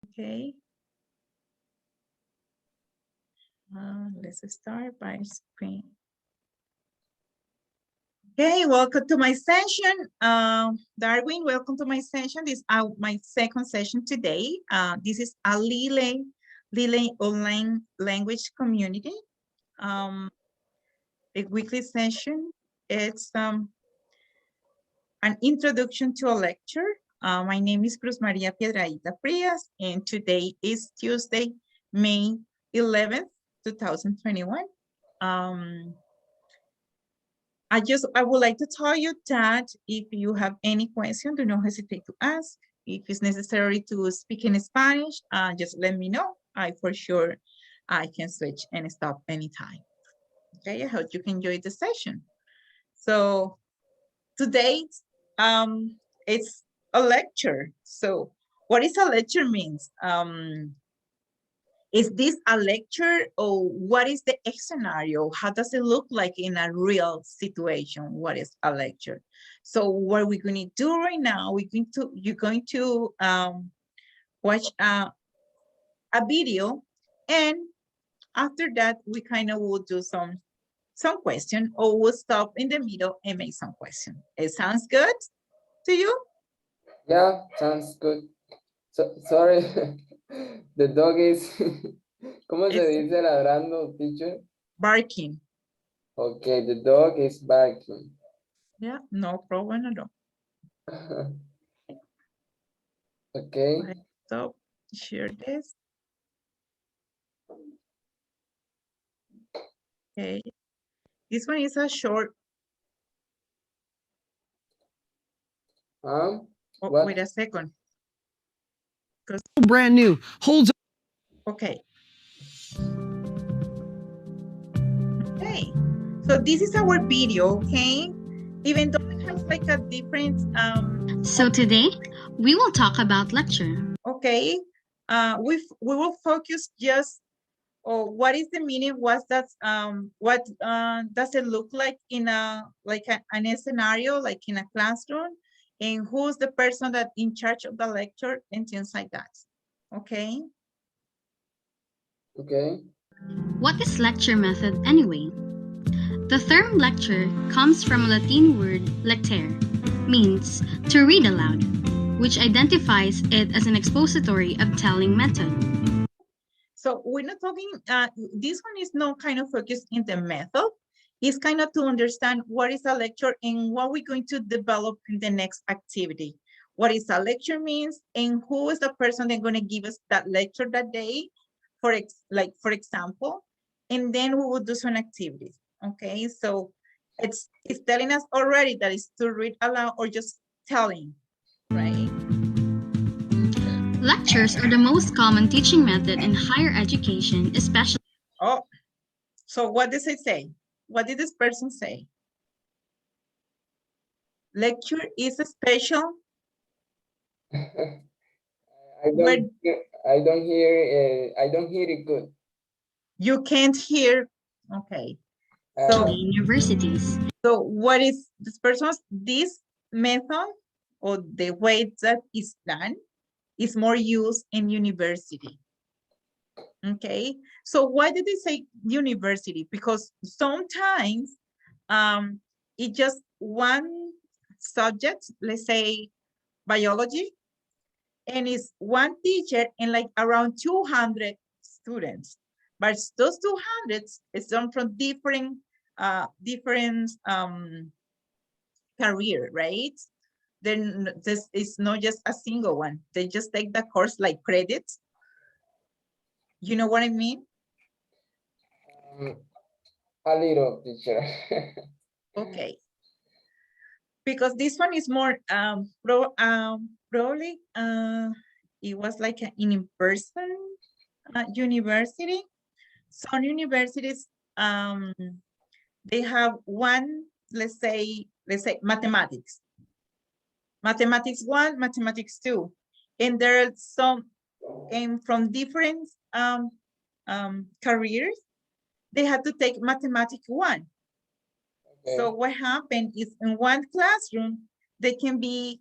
Okay. Let's start by screen. Okay, welcome to my session. Darwin, welcome to my session. This is my second session today. This is a Lile online language community. The weekly session. It's an introduction to a lecture. My name is Cruz Maria Piedrahita Frias, and today is Tuesday, May 11th, 2021. I would like to tell you that if you have any question, do not hesitate to ask. If it's necessary to speak in Spanish, just let me know. I for sure I can switch and stop anytime. Okay, I hope you can enjoy the session. So today, it's a lecture. So what is a lecture means? Is this a lecture or what is the scenario? How does it look like in a real situation? What is a lecture? So what we're going to do right now, you're going to watch a video, and after that we kind of will do some question, or we'll stop in the middle and make some question. It sounds good to you? Yeah, sounds good. So, sorry, the dog is, ¿cómo se It's dice ladrando, teacher? barking. Okay, the dog is barking. Yeah, no problem at all. Okay. Let's stop, share this. Okay, this one is a short. Oh, What? wait a second. Brand new. Holds. Okay. Okay. So this is our video, okay? Even though it has like a different So today we will talk about lecture. okay. We will focus just on what is the meaning, what does it look like in in a scenario, like in a classroom, and who's the person that in charge of the lecture and things like that. Okay. Okay. What is lecture method anyway? The term lecture comes from a Latin word lectere, means to read aloud, which identifies it as an expository of telling method. So we're not talking, this one is not kind of focused in the method. It's kind of to understand what is a lecture and what we're going to develop in the next activity. What is a lecture means and who is the person that's going to give us that lecture that day, for example, and then we will do some activities. Okay, so it's telling us already that it's to read aloud or just telling, right? Lectures are the most common teaching method in higher education, especially. Oh, so what does it say? What did this person say? Lecture is a special. I don't hear it good. You can't hear. Okay. So, Universities. so what is this method or the way that is done is more used in university. Okay. So why did they say university? Because sometimes it just one subject, let's say biology, and it's one teacher and like around 200 students. But those 200 is done from different career, right? Then this is not just a single one. They just take the course like credits. You know what I mean? A little, teacher. Okay. Because this one is more probably it was like an in-person university. Some universities they have one, let's say mathematics 1, mathematics 2, and there are some came from different careers. They had to take mathematics 1. Okay. So what happened is in one classroom, there can be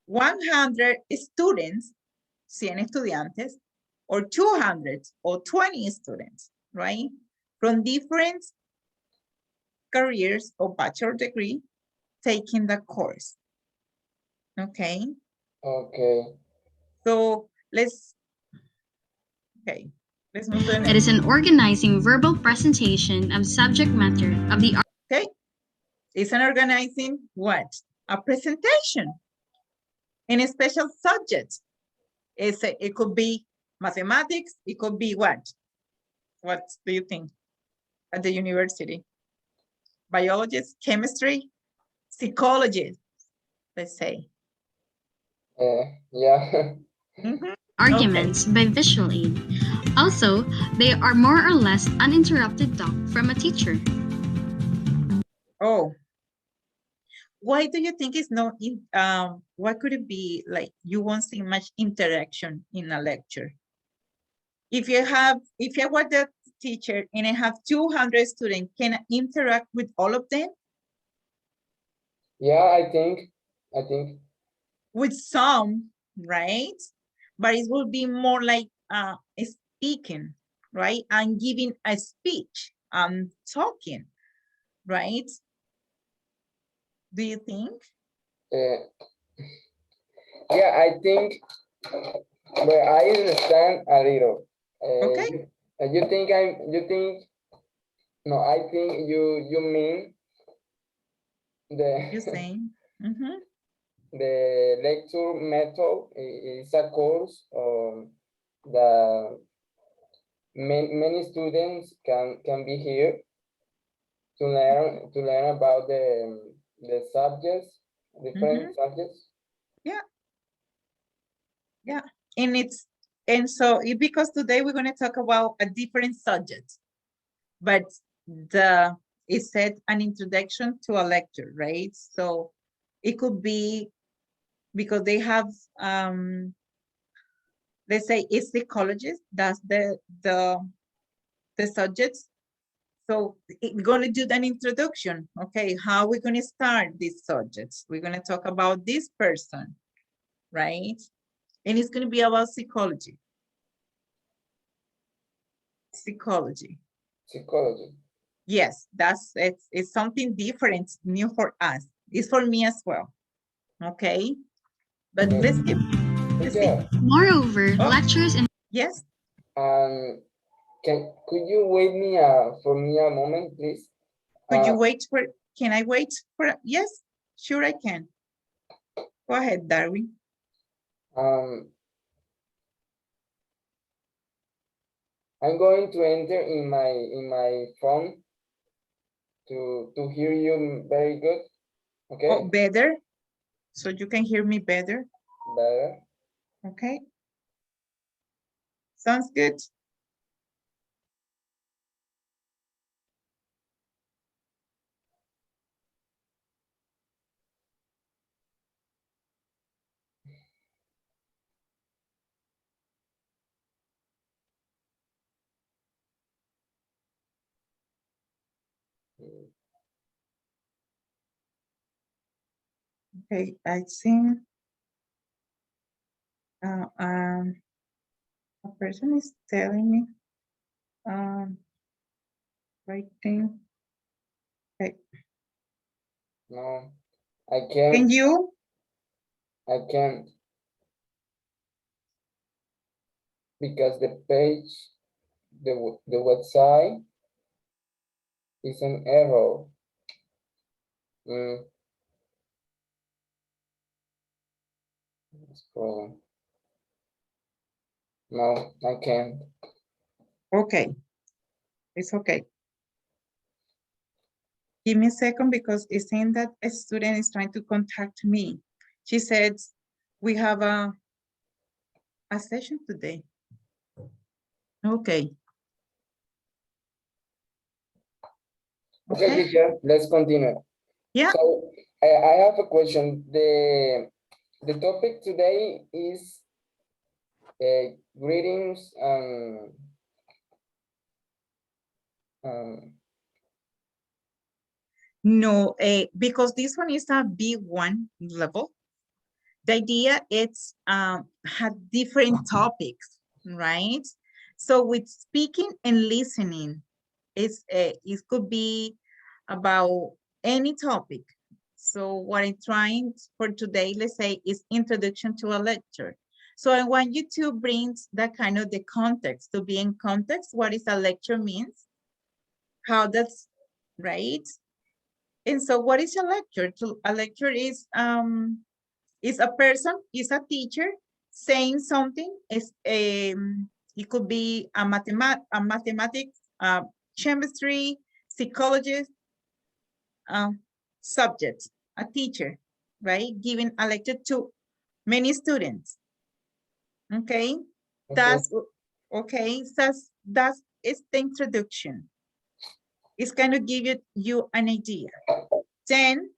100 students, 100 estudiantes, or 200 or 20 students, right? From different careers or bachelor degree taking the course. Okay, Okay. so let's move to the It next. is an organizing verbal presentation of subject matter of the Okay, it's an organizing what? A presentation in a special subject. It could be mathematics, it could be what? What do you think at the university? Biologist, chemistry, psychologist, let's say. Yeah. Mhm. arguments by visual aid. Also, they are more or less uninterrupted talk from a teacher. Oh, why do you think it's not in, why could it be like you won't see much interaction in a lecture? If you were the teacher and I have 200 students, can I interact with all of them? Yeah, I think. With some, right? But it will be more like speaking, right? I'm giving a speech, I'm talking, right? Do you think? Uh, yeah, I think, but I understand a little. Okay. No, I think you mean You're saying? Mhm. the lecture method is a course that many students can be here to learn about the subjects, different subjects. Yeah, and so because today we're going to talk about a different subject, but it said an introduction to a lecture, right? So it could be because they have let's say it's psychologist, that's the subjects. So we're going to do an introduction. Okay, how we're going to start these subjects? We're going to talk about this person, right? And it's going to be about psychology. Psychology. Yes, it's something different, new for us. It's for me as well. Okay, but let's keep. Moreover, Oh. lectures and Yes. Could you wait for me a moment, please? Could you wait for? Can I wait for? Yes, sure I can. Go ahead, Darwin. I'm going to enter in my phone to hear you very good. Okay. Oh, better. So you can hear me better. Better. Okay. Sounds good. Okay, I think a person is telling me right thing. Okay. No, I can't. Can you? I can't. Because the page, the website is an error. Problem. No, I can't. Okay, it's okay. Give me a second because it's saying that a student is trying to contact me. She said, we have a session today. Okay. Okay, teacher, let's continue. Yeah. So I have a question. The topic today is greetings No, because this one is a B1 level. the idea is have different topics, right? So with speaking and listening, it could be about any topic. So what I'm trying for today, let's say, is introduction to a lecture. So I want you to bring that kind of the context, to be in context, what is a lecture means, how that's, right? And so what is a lecture? A lecture is a person, is a teacher saying something. It could be a mathematics, chemistry, psychologist, subject, a teacher, right? Giving a lecture to many students. Okay, that's okay. That's it's the introduction. It's kind of give you an idea. Then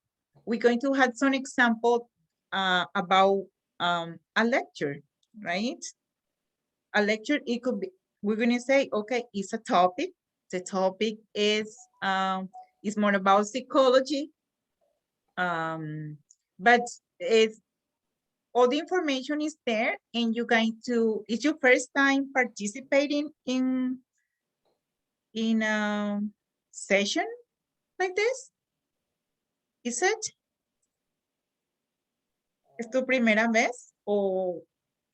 we're going to have some example about a lecture, right? A lecture, it could be, we're going to say, okay, it's a topic. The topic is more about psychology, but it's all the information is there, and you're going to, it's your first time participating in a session like this? Is it? ¿Es tu primera vez o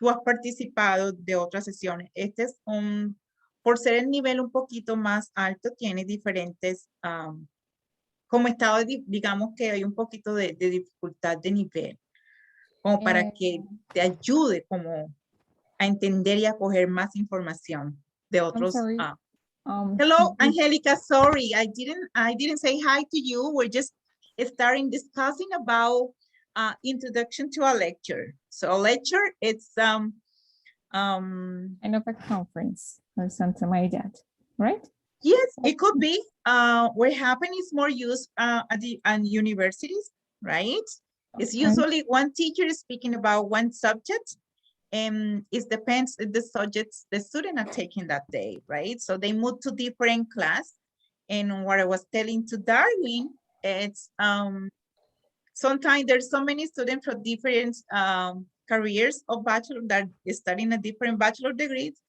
tú has participado de otras sesiones? Este es por ser el nivel un poquito más alto, tiene diferentes, como estado, digamos que hay un poquito de dificultad de nivel, como para que te ayude como a entender y a coger más información de otros. Hello, Angelica, sorry, I didn't say hi to you. We're just starting discussing about introduction to a lecture. So a lecture, it's kind of a conference or something like that, right? Yes, it could be. What happens is more used at universities, right? It's usually one teacher is speaking about one subject, and it depends on the subjects the students are taking that day, right? So they move to different class. And what I was telling to Darwin, it's sometimes there's so many students from different careers of bachelor that is studying a different bachelor degrees,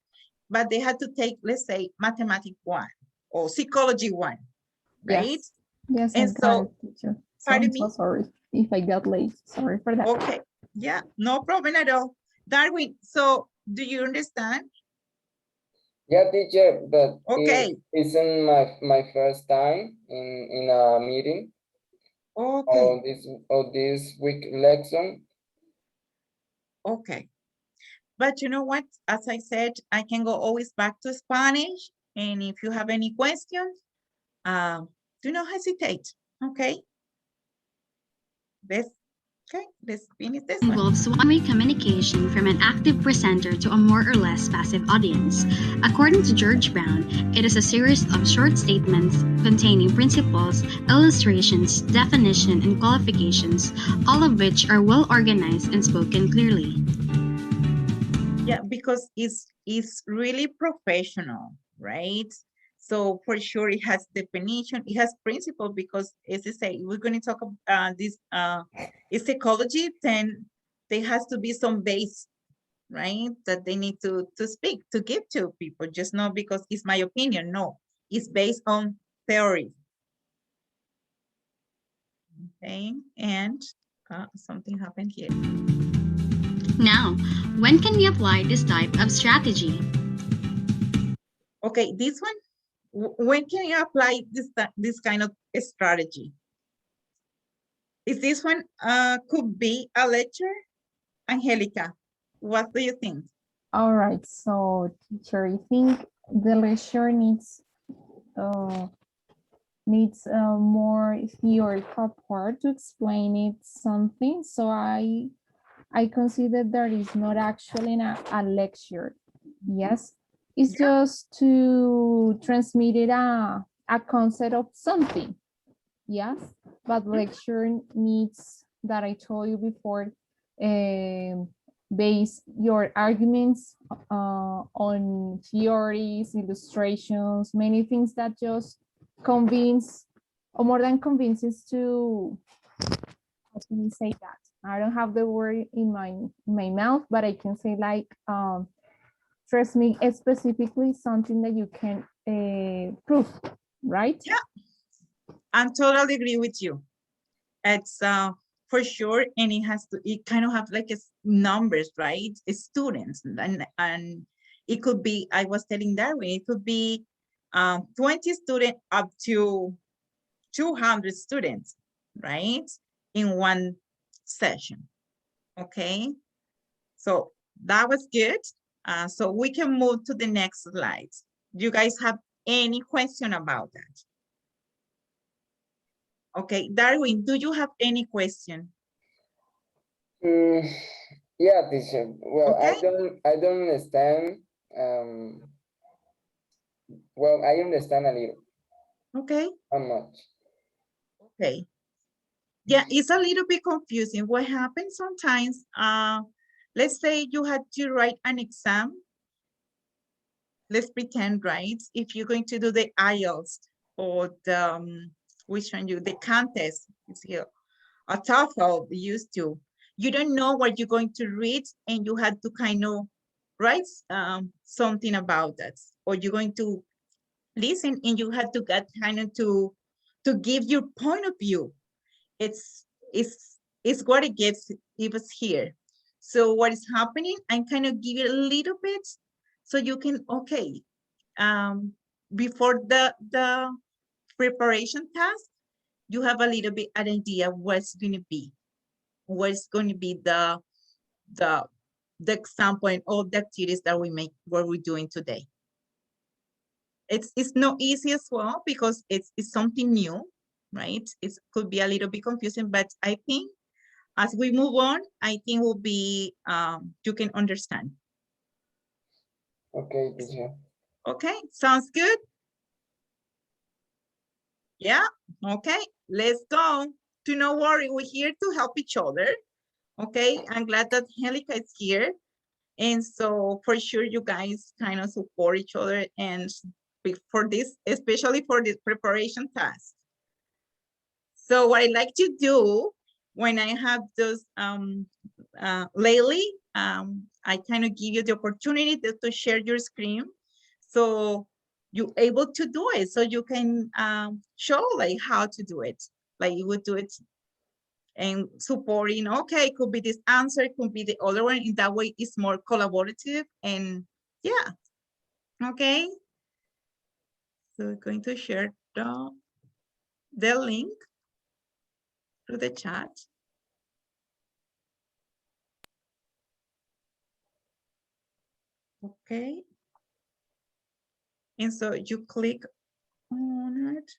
but they had to take, let's say, mathematics 1 or psychology 1, right? Yes, and so, pardon me? So sorry if I got late, sorry for that. Okay, yeah, no problem at all. Darwin, so do you understand? Yeah, teacher, but okay, it isn't my first time in a meeting. Okay. Or this week lesson. Okay. But you know what? As I said, I can go always back to Spanish. And if you have any questions, do not hesitate. Okay. Let's finish this one. Involves one-way communication from an active presenter to a more or less passive audience. According to George Brown, it is a series of short statements containing principles, illustrations, definition, and qualifications, all of which are well organized and spoken clearly. Yeah, because it's really professional, right? So for sure it has definition, it has principle, because as I say, we're going to talk about this is psychology, then there has to be some base, right? That they need to speak, to give to people, just not because it's my opinion, no. It's based on theory. Okay, and something happened here. Now, when can we apply this type of strategy? Okay, this one, when can you apply this kind of strategy? Is this one could be a lecture? Angelica, what do you think? All right, so teacher, I think the lecture needs more theoretical part to explain it something. So I consider that is not actually a lecture. Yes, it's just to transmit it a concept of something. Yes, but lecture needs, that I told you before, base your arguments on theories, illustrations, many things that just convince, or more than convinces, to, how can we say that? I don't have the word in my mouth, but I can say like, trust me, it's specifically something that you can prove, right? Yeah. I totally agree with you. It's for sure, and it kind of have like numbers, right? It's students, and it could be, I was telling Darwin, it could be 20 students up to 200 students, right? In one session, okay? So that was good. So we can move to the next slide. Do you guys have any question about that? Okay, Darwin, do you have any question? Yeah, teacher. Well, Okay. I don't understand. Well, I understand a little. Okay, How much? okay. Yeah, it's a little bit confusing. What happens sometimes, let's say you had to write an exam. Let's pretend, right? If you're going to do the IELTS or the, which one the contest is here, a TOEFL used to, you don't know what you're going to read and you had to kind of write something about that, or you're going to listen and you had to get kind of to give your point of view. It's what it gives us here. So what is happening, I'm kind of give it a little bit so you can, okay, before the preparation task, you have a little bit an idea what's going to be the example and all the activities that what we're doing today. It's not easy as well because it's something new, right? It could be a little bit confusing, but I think as we move on, I think will be you can understand. Okay, teacher. Okay, sounds good. Yeah, okay, let's go. Do not worry, we're here to help each other. Okay, I'm glad that Angelica is here. And so for sure you guys kind of support each other and for this, especially for this preparation task. So what I like to do when I have those lately, I kind of give you the opportunity to share your screen. So you're able to do it. So you can show like how to do it. Like you would do it and supporting, okay, could be this answer, could be the other one. In that way, it's more collaborative and yeah, okay. So we're going to share the link to the chat. Okay. And so you click on it.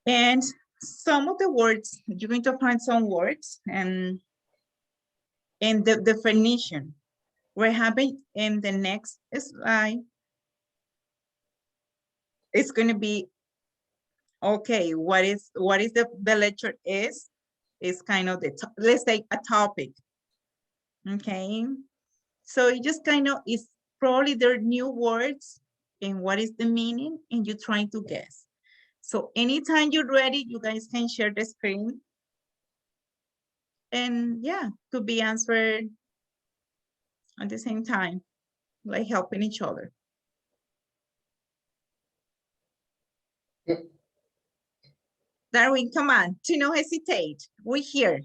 And some of the words, you're going to find some words and the definition. What happened in the next slide, it's going to be, okay, what is the lecture is kind of let's say a topic. Okay. So it just kind of is probably there are new words and what is the meaning and you're trying to guess. So anytime you're ready, you guys can share the screen. And yeah, could be answered at the same time, like helping each other. Darwin, come on, do not hesitate. We're here,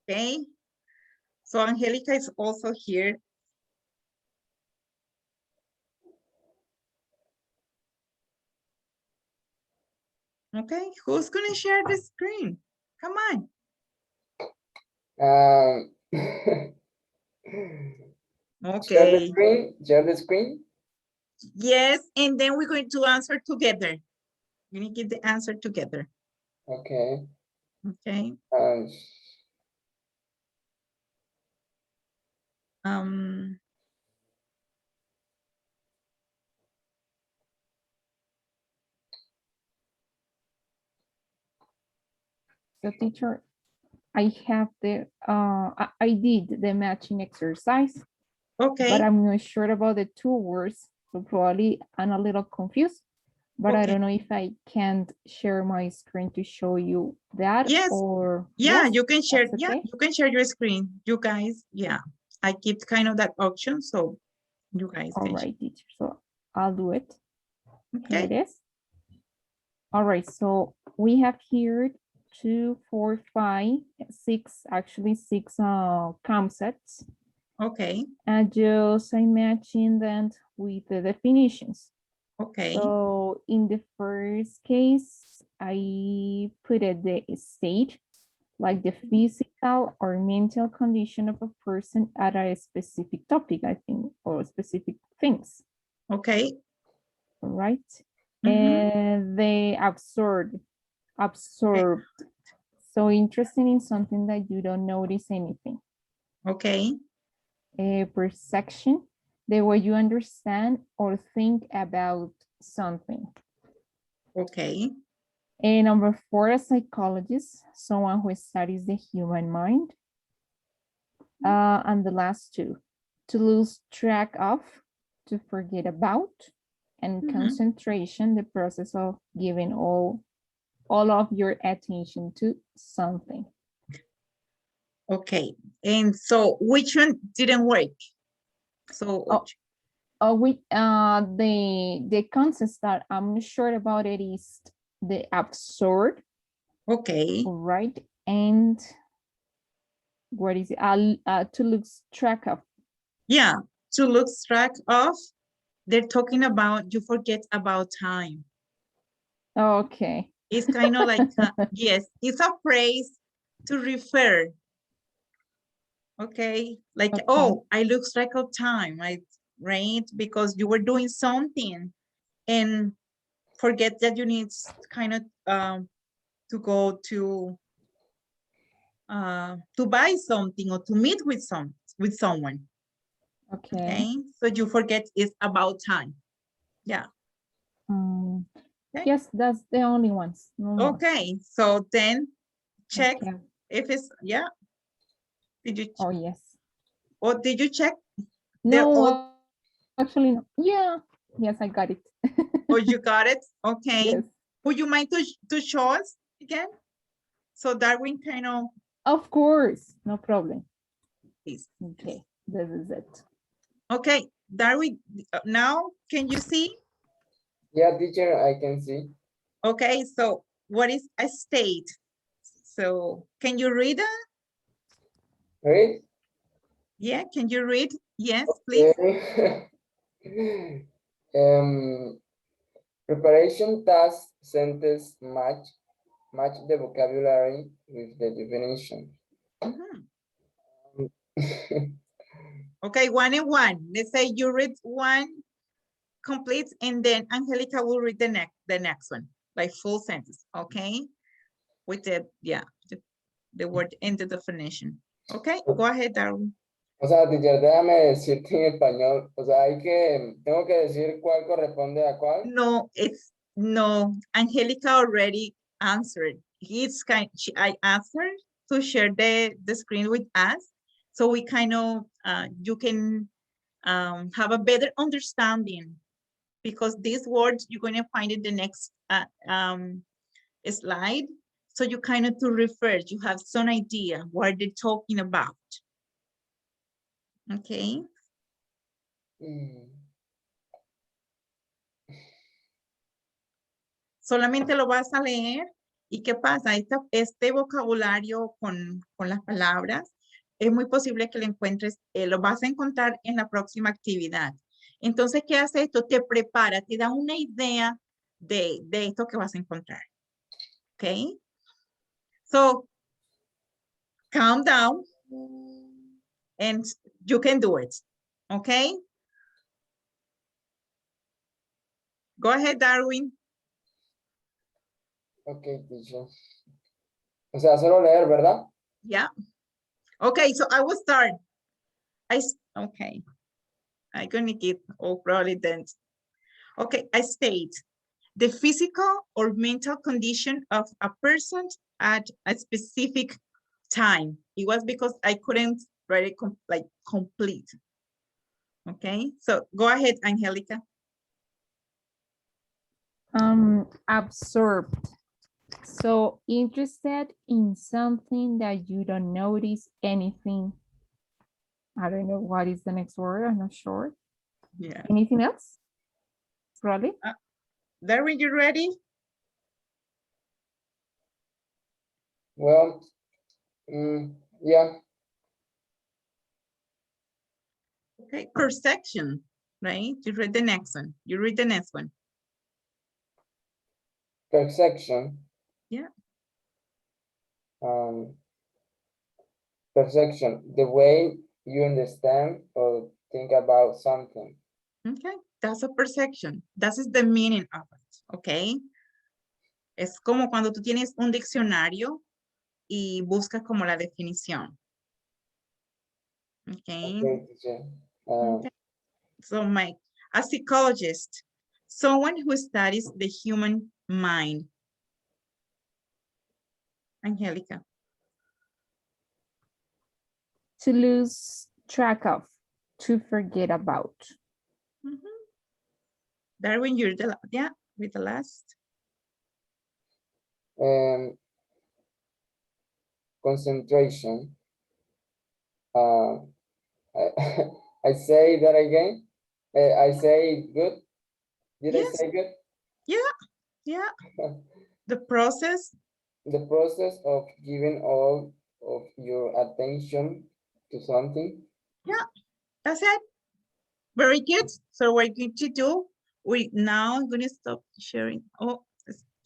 okay? So Angelica is also here. Okay, who's gonna share the screen? Come on. Share the Okay. screen. Share the screen. Yes, and then we're going to answer together. We need to get the answer together. Okay. Okay. So teacher, I have I did the matching exercise. Okay. But I'm not sure about the two words. So probably I'm a little confused. but I Okay. don't know if I can't share my screen to show you that Yes. or Yeah, yes, you can share. that's Yeah, okay. you can share your screen. You guys, yeah. I keep kind of that option, so you guys All can share. right, teacher. So I'll do it. Here Okay. it is. All right, so we have here 2, 4, 5, 6, actually 6 concepts. Okay. And just I matching that with the definitions. Okay. So in the first case, I put it the state, like the physical or mental condition of a person at a specific topic, I think, or specific things, Okay. all right? Mhm. And they absorbed. So interesting in something that you don't notice anything. Okay. Perception, the way you understand or think about something. Okay. And number 4, a psychologist, someone who studies the human mind. And the last 2, to lose track of, to forget about, and Mhm. concentration, the process of giving all of your attention to something. Okay. And so which one didn't work? So The concepts that I'm not sure about it is the absurd, okay. right? And what is it? To lose track of. Yeah. To lose track of, they're talking about you forget about time. Okay. It's kind of like, yes, it's a phrase to refer. Okay, like, Okay. oh, I lose track of time, right? Because you were doing something and forget that you need kind of to go to buy something or to meet with someone. Okay. Okay, so you forget it's about time. Yeah. Okay. Yes, that's the only ones. No more. Okay, so then check Okay. if it's, yeah. Did you, Oh, yes. or did you check? They're No, all, actually, no. Yeah. Yes, I got it. oh, you got it? Okay. Yes. Would you mind to show us again? So Darwin kind of, Of course, no problem. please. Okay, this is it. Okay, Darwin, now can you see? Yeah, teacher, I can see. Okay, so what is a state? So can you read it? Right? Yeah, can you read? Yes, please. Okay. Preparation task sentence match the vocabulary with the definition. Mhm. Okay, 1 and 1. Let's say you read one complete and then Angelica will read the next one, like full sentence, okay? With the, yeah, the word and the definition. Okay, go ahead, Darwin. O sea, teacher, déjame decirte en español. O sea, tengo que decir cuál corresponde a cuál. No, Angelica already answered. I asked her to share the screen with us. So we kind of, you can have a better understanding because these words you're going to find in the next slide. So you kind of to refer, you have some idea what they're talking about. Okay. Solamente lo vas a leer y ¿qué pasa? Este vocabulario con las palabras es muy posible que lo encuentres, lo vas a encontrar en la próxima actividad. Entonces, ¿qué hace esto? Te prepara, te da una idea de esto que vas a encontrar. ¿Ok? So, calm down and you can do it. ¿Ok? Go ahead, Darwin. Ok, teacher. O sea, solo leer, ¿verdad? Yeah. Okay, so I will start. Okay. I'm gonna give, probably then. Okay, I state the physical or mental condition of a person at a specific time. It was because I couldn't write it like complete. Okay, so go ahead, Angelica. Absorbed. So interested in something that you don't notice anything. I don't know what is the next word. I'm not sure. Yeah. Anything else? Probably. Darwin, you ready? Well, yeah. Okay, perception, right? You read the next one. You read the next one. Perception. Yeah. Perception, the way you understand or think about something. Okay, that's a perception. That is the meaning of it, okay? Es como cuando tú tienes un diccionario y buscas como la definición. Okay. Okay, teacher. Okay. So a psychologist, someone who studies the human mind. Angelica. To lose track of, to forget about. Darwin, you're the, yeah, with the last. Concentration. I say that again. I say good. Did Yes. I say good? Yeah. The process. The process of giving all of your attention to something. Yeah, that's it. Very good. So what we're going to do, I'm going to stop sharing. Oh,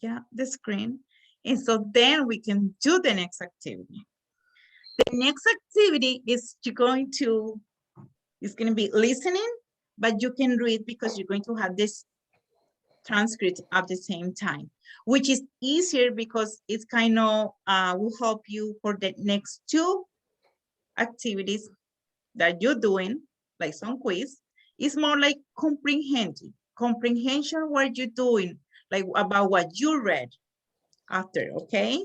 yeah, the screen. And so then we can do the next activity. The next activity is it's going to be listening, but you can read because you're going to have this transcript at the same time, which is easier because it's kind of will help you for the next two activities that you're doing, like some quiz. It's more like comprehension, what you're doing, like about what you read after, okay?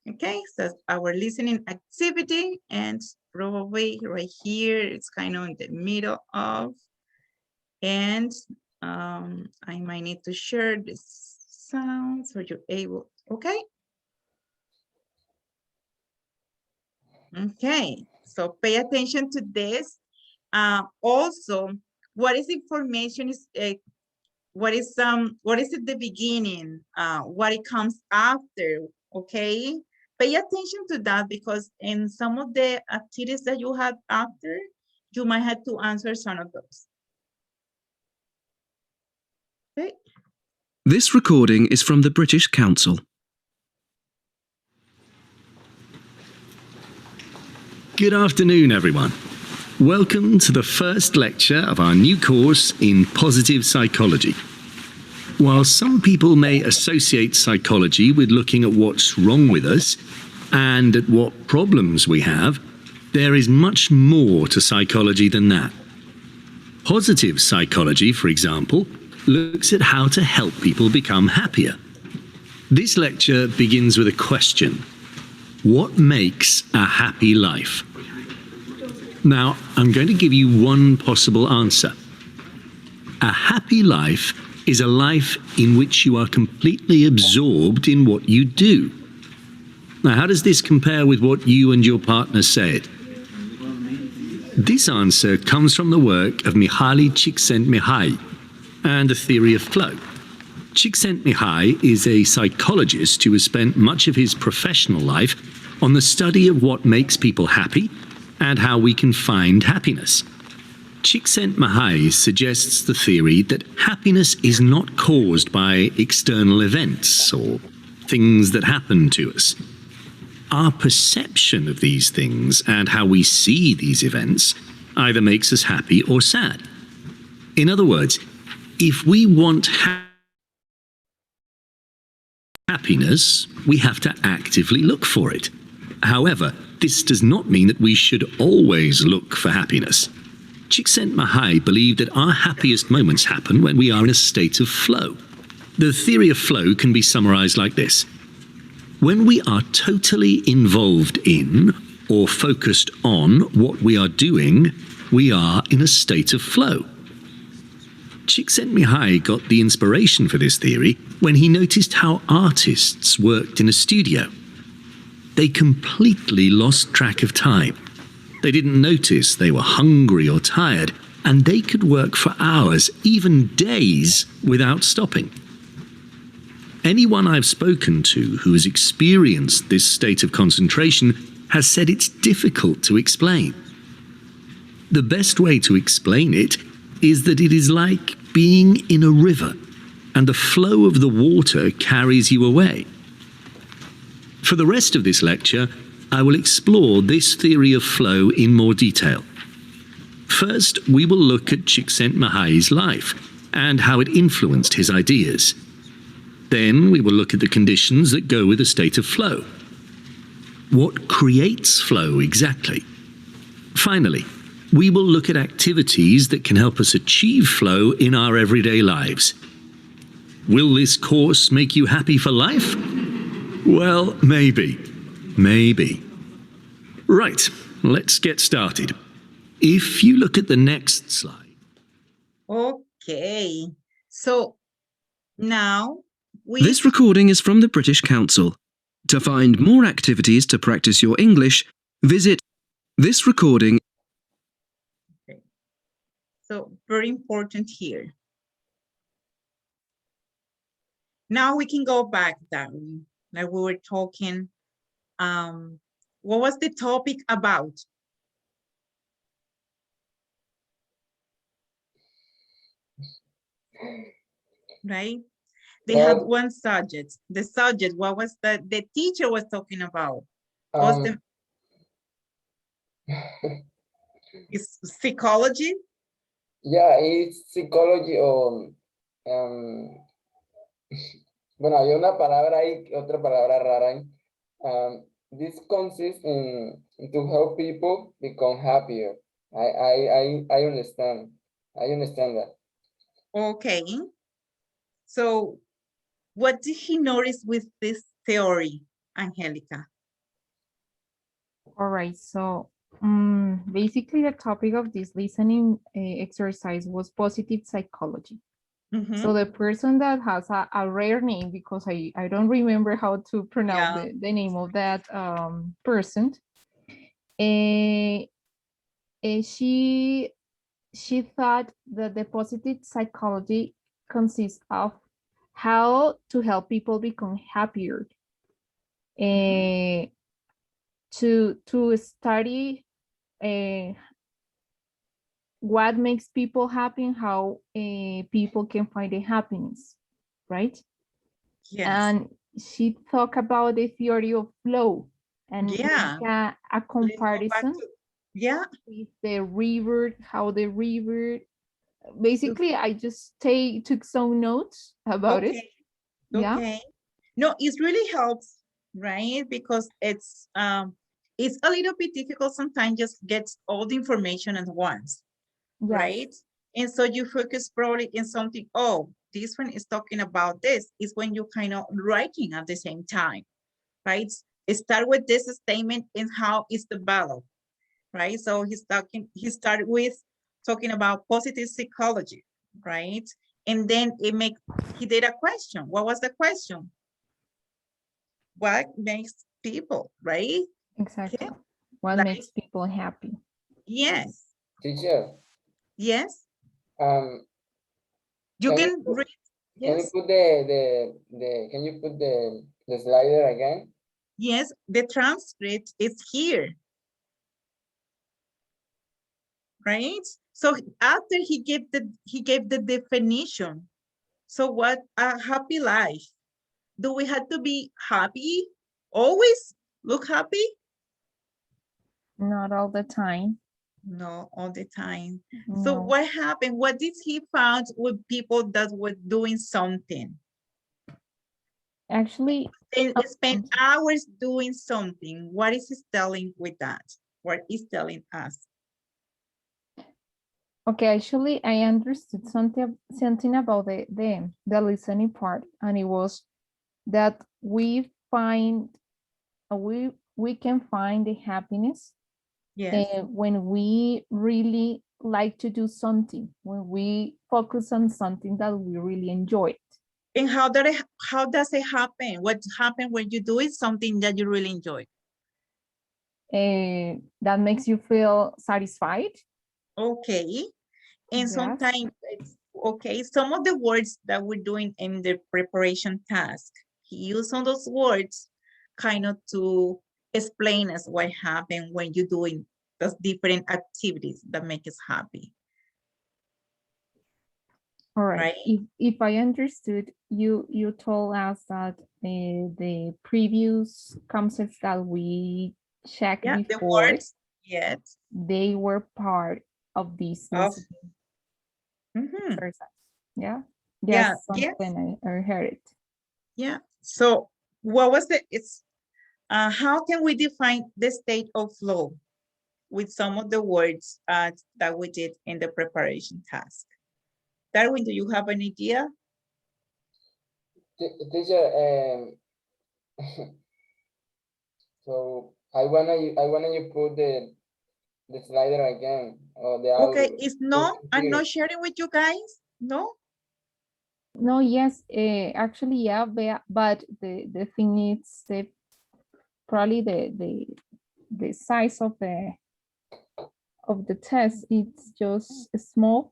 Okay, so our listening activity, and probably right here, it's kind of in the middle of, and I might need to share this sound so you're able, okay? Okay, so pay attention to this. Also, what is information is what is at the beginning, what it comes after, okay? Pay attention to that because in some of the activities that you have after, you might have to answer some of those. Okay. This recording is from the British Council. Good afternoon, everyone. Welcome to the first lecture of our new course in positive psychology. While some people may associate psychology with looking at what's wrong with us and at what problems we have, there is much more to psychology than that. Positive psychology, for example, looks at how to help people become happier. This lecture begins with a question. What makes a happy life? Now, I'm going to give you one possible answer. A happy life is a life in which you are completely absorbed in what you do. Now, how does this compare with what you and your partner said? This answer comes from the work of Mihaly Csikszentmihalyi and the theory of flow. Csikszentmihalyi is a psychologist who has spent much of his professional life on the study of what makes people happy and how we can find happiness. Csikszentmihalyi suggests the theory that happiness is not caused by external events or things that happen to us. Our perception of these things and how we see these events either makes us happy or sad. In other words, if we want happiness, we have to actively look for it. However, this does not mean that we should always look for happiness. Csikszentmihalyi believed that our happiest moments happen when we are in a state of flow. The theory of flow can be summarized like this. When we are totally involved in or focused on what we are doing, we are in a state of flow. Csikszentmihalyi got the inspiration for this theory when he noticed how artists worked in a studio. They completely lost track of time. They didn't notice they were hungry or tired, and they could work for hours, even days, without stopping. Anyone I've spoken to who has experienced this state of concentration has said it's difficult to explain. The best way to explain it is that it is like being in a river, and the flow of the water carries you away. For the rest of this lecture, I will explore this theory of flow in more detail. First, we will look at Csikszentmihalyi's life and how it influenced his ideas. Then we will look at the conditions that go with a state of flow. What creates flow exactly? Finally, we will look at activities that can help us achieve flow in our everyday lives. Will this course make you happy for life? Well, maybe. Maybe. Right, let's get started. If you look at the next slide. Okay, so now This recording is from the British Council. To find more activities to practice your English, visit this recording. So very important here. Now we can go back, Darwin, like we were talking. What was the topic about? Right? They had one subject. The subject, what was the teacher was talking about? What was it's psychology? Yeah, it's psychology o bueno, hay una palabra ahí, otra palabra rara ahí. This consists in to help people become happier. I understand. I understand that. Okay. So what did he notice with this theory, Angelica? All right, so basically the topic of this listening exercise was positive psychology. So the person that has a rare name, because I don't remember how to pronounce the name of that person, she thought that the positive psychology consists of how to help people become happier, to study what makes people happy and how people can find the happiness, right? Yes. And she talked about the theory of flow and make a comparison with the river, how the river, basically I just took some notes about it. Okay. No, it really helps, right? Because it's a little bit difficult sometimes just get all the information at once. Yes. Right? And so you focus probably in something, oh, this one is talking about this, is when you kind of writing at the same time, right? Start with this statement and how it's developed, right? So he started with talking about positive psychology, right? And then he did a question. What was the question? What makes people, right? Exactly. What makes people happy? Yes. Teacher. Yes. You can read. Yes. Can you put can you put the slider again? Yes, the transcript is here. Right? So after he gave the definition. So what a happy life? Do we have to be happy? Always look happy? Not all the time. No, all the time. No. So what happened? What did he found with people that were doing something? Actually, spend hours doing something. What is he telling with that? What is telling us? Okay, actually, I understood something about the listening part, and it was that we we can find the happiness Yes. when we really like to do something, when we focus on something that we really enjoy. And how does it happen? What happens when you do it something that you really enjoy? That makes you feel satisfied. Okay. And Yes. sometimes it's okay. Some of the words that we're doing in the preparation task, he used some of those words kind of to explain us what happened when you're doing those different activities that make us happy. All right. Right. If I understood, you told us that the previous concepts that we checked Yeah, the before, words, yes. they were part of this Of, listening mhm. exercise. Yeah. Yeah, Yes, yes. something I heard it. Yeah. So what was how can we define the state of flow with some of the words that we did in the preparation task? Darwin, do you have an idea? Teacher, so I wanna you put the slider again or the Okay, audio. if So no, to I'm hear. not sharing with you guys. No? No, yes, actually, yeah, but the thing is probably the size of the test, it's just smaller.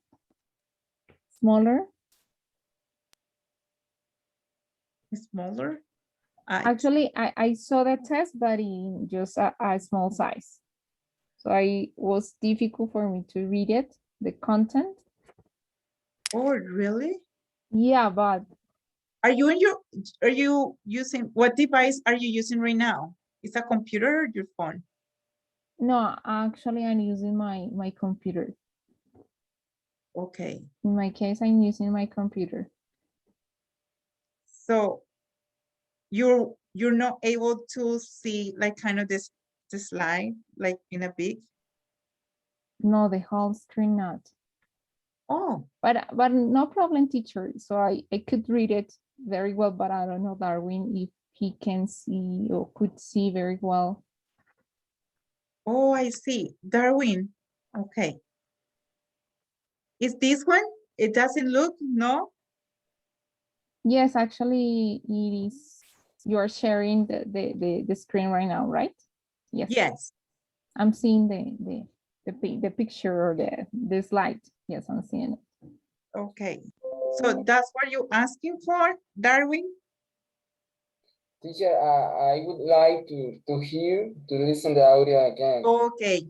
Smaller? Actually, I saw the test, but in just a small size. So it was difficult for me to read it, the content. Oh, really? Yeah, but Are you using, what device are you using right now? Is a computer or your phone? no, actually I'm using my computer. Okay. In my case, I'm using my computer. So you're not able to see like kind of this slide like in a big. No, the whole screen not. Oh, But no problem, teacher. So I could read it very well, but I don't know, Darwin, if he can see or could see very well. oh, I see. Darwin. Okay. Is this one? It doesn't look, no? Yes, actually it is. You are sharing the screen right now, right? Yes. Yes. I'm seeing the picture or the slide. Yes, I'm seeing it. Okay. So that's what you're asking for, Darwin? Teacher, I would like to listen the audio again. Okay.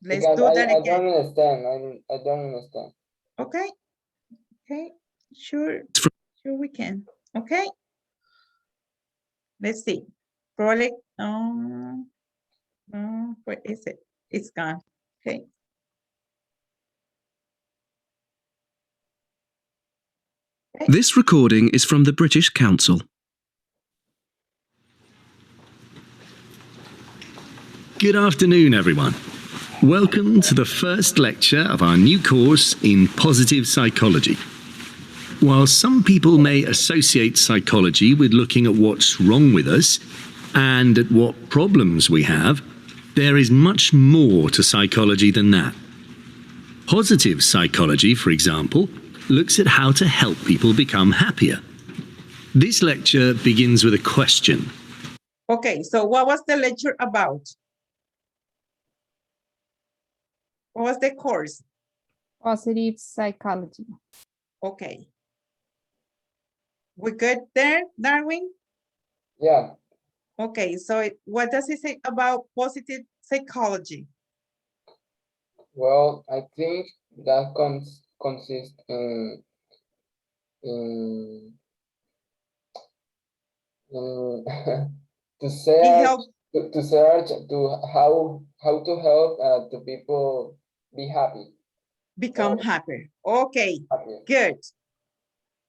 Let's Because do that I again. don't understand. I don't understand. Okay. Okay. Sure. It's from- Sure we can. Okay. Let's see. Probably, where is it? It's gone. Okay. This recording is from the British Council. Good afternoon, everyone. Welcome to the first lecture of our new course in positive psychology. While some people may associate psychology with looking at what's wrong with us and at what problems we have, there is much more to psychology than that. Positive psychology, for example, looks at how to help people become happier. This lecture begins with a question. Okay, so what was the lecture about? What was the course? Positive psychology. Okay. We good there, Darwin? Yeah. Okay, so what does it say about positive psychology? Well, I think that consists in to It search helps to search to how to help the people be happy. become Oh. happier. Okay, Happy. good.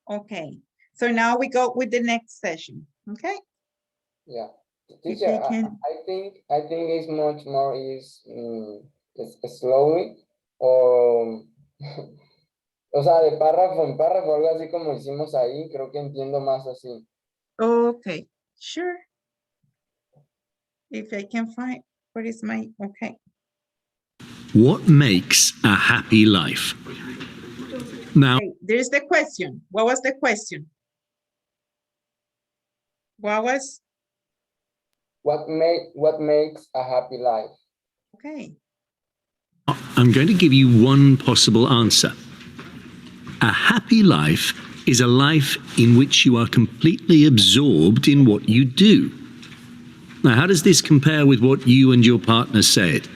Okay, so now we go with the next session, okay? Yeah. If Teacher, they can, I think it's much more slowly o o sea, de párrafo en párrafo, algo así como hicimos ahí, creo que entiendo más así. okay, sure. If I can find, what is my, okay. What makes a happy life? Now, Okay, there's the question. What was the question? What was, What makes a happy life? okay. I'm going to give you one possible answer. A happy life is a life in which you are completely absorbed in what you do. Now, how does this compare with what you and your partner said?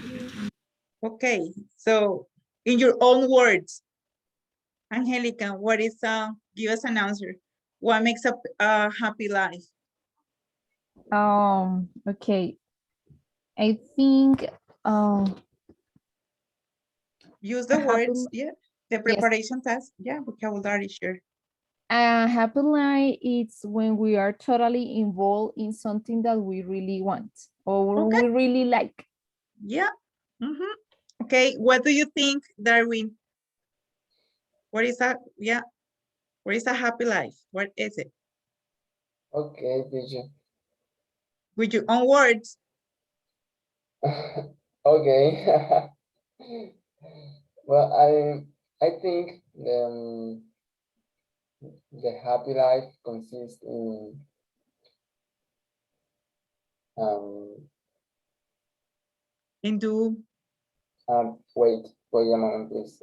Okay, so in your own words, Angelica, what is, give us an answer. What makes a happy life? Okay. I think Use the A happy words, li- yeah. The preparation task, yeah, vocabulary, sure. a happy life is when we are totally involved in something that we really want or Okay. we really like. Yeah. Mhm. Okay, what do you think, Darwin? What is that? Yeah. What is a happy life? What is it? Okay, teacher. With your own words. Okay. Well, I think the happy life consists in Into wait a moment, please.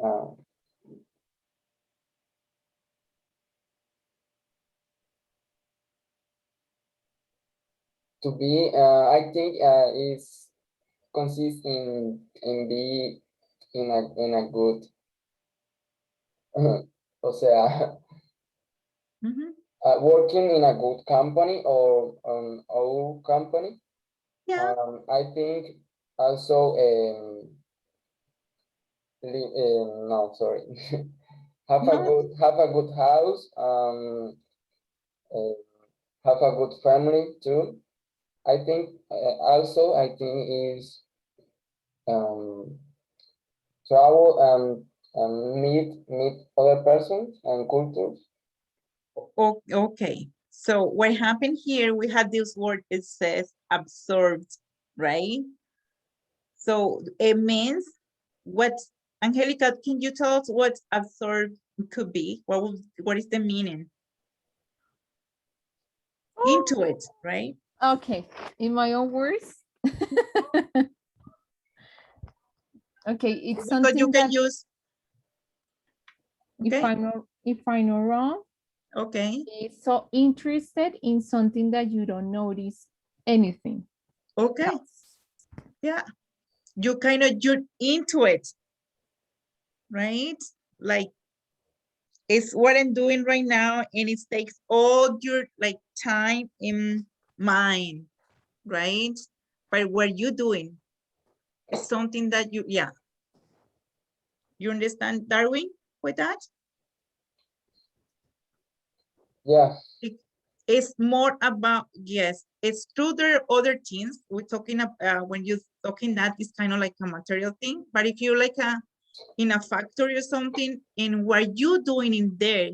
To be, I think is consists in be in a good, o sea, mhm. working in a good company or our company. Yeah. I think also no, sorry. No. Have a good house, uh, have a good family too. I think also I think is travel and meet other persons and cultures. Okay. So what happened here, we had this word, it says absorbed, right? So it means what, Angelica, can you tell us what absorbed could be? What is the meaning? Into it, right? Okay, in my own words. Okay, it's Because you something can that use, if okay, I'm not wrong, okay, it's so interested in something that you don't notice anything okay, else. yeah. You're into it, right? Like, it's what I'm doing right now, and it takes all your like time in mind, right? But what you doing is something that you, yeah. You understand, Darwin, with that? Yeah. It's more about, yes, it's true there are other things. We're talking about, when you're talking that, it's kind of like a material thing. But if you're like in a factory or something, and what you doing in there,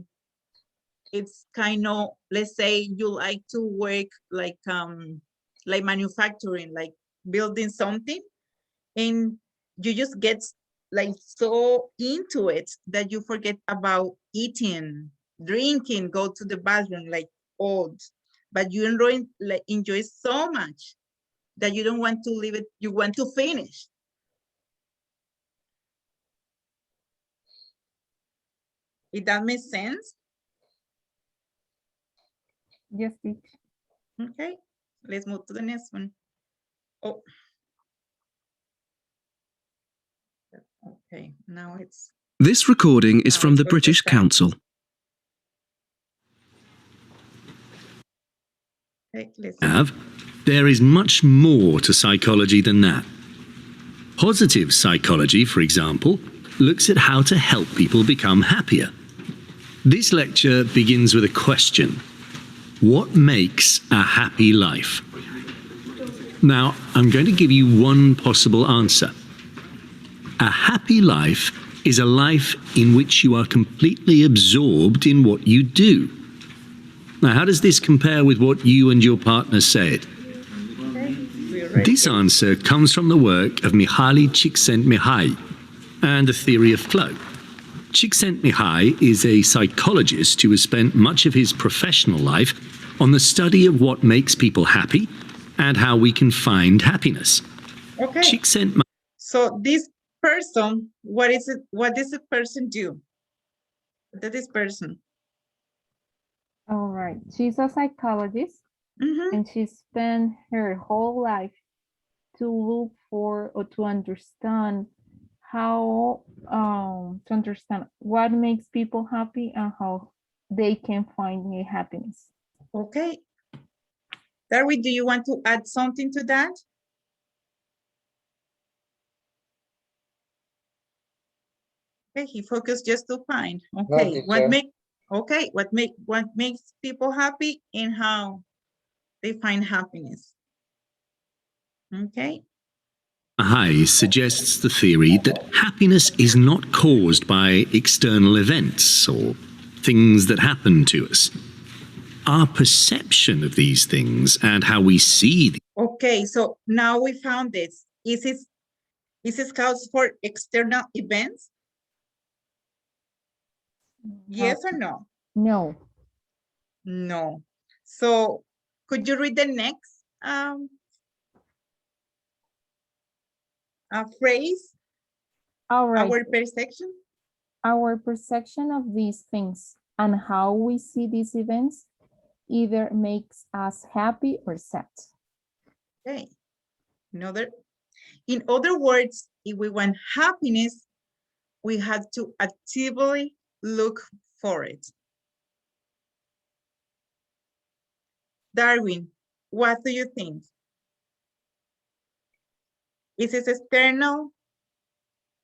it's kind of, let's say you like to work like manufacturing, like building something, and you just get like so into it that you forget about eating, drinking, go to the bathroom, like old, but you enjoy so much that you don't want to leave it, you want to finish. If that makes sense. Yes, teacher. Okay, let's move to the next one. Oh, okay, now it's, This recording is now from it's the for British Jessica. Council. Okay, let's There is much more to psychology than that. Positive psychology, for example, looks at how to help people become happier. This lecture begins with a question. What makes a happy life? Now, I'm going to give you one possible answer. A happy life is a life in which you are completely absorbed in what you do. Now, how does this compare with what you and your partner said? okay, we're Correct. This answer comes from the work of Mihaly Csikszentmihalyi and the theory of flow. Csikszentmihalyi is a psychologist who has spent much of his professional life on the study of what makes people happy and how we can find happiness. Okay. Csikszentmihalyi So this person, what is it? What does the person do? What does this person? All right. She's a psychologist Mhm. and she spent her whole life to look for or to understand how to understand what makes people happy and how they can find new happiness. Okay. Darwin, do you want to add something to that? Okay, he focused just to find. Okay, teacher. what makes people happy and how they find happiness. Okay. suggests the theory that happiness is not caused by external events or things that happen to us. Our perception of these things and how we see them. Okay, so now we found this. Is this cause for external events? Yes or no? No. No. So could you read the next phrase? All right. Our perception? Our perception of these things and how we see these events either makes us happy or sad. Okay. In other words, if we want happiness, we have to actively look for it. Darwin, what do you think? Is it external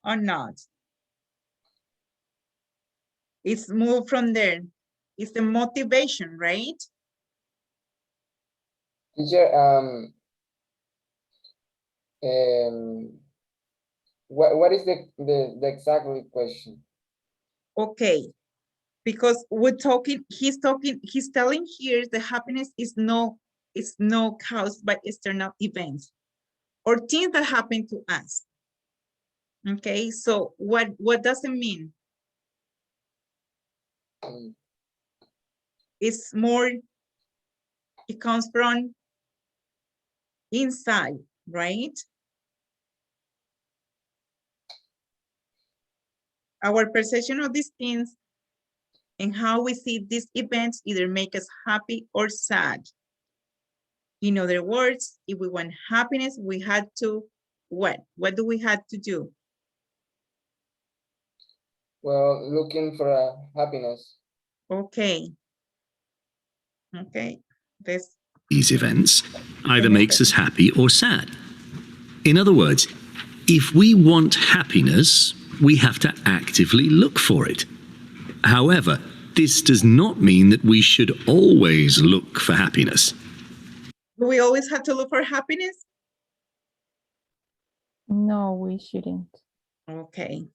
or not? It's moved from there. It's the motivation, right? Teacher, what is the exactly question? Okay, because he's telling here the happiness is no caused by external events or things that happen to us. Okay, so what does it mean? It's more, it comes from inside, right? Our perception of these things and how we see these events either make us happy or sad. In other words, if we want happiness, we had to what? What do we have to do? Well, looking for happiness. Okay. Okay. These events either makes us happy or sad. In other words, if we want happiness, we have to actively look for it. However, this does not mean that we should always look for happiness. Do we always have to look for happiness? No, we shouldn't. Okay.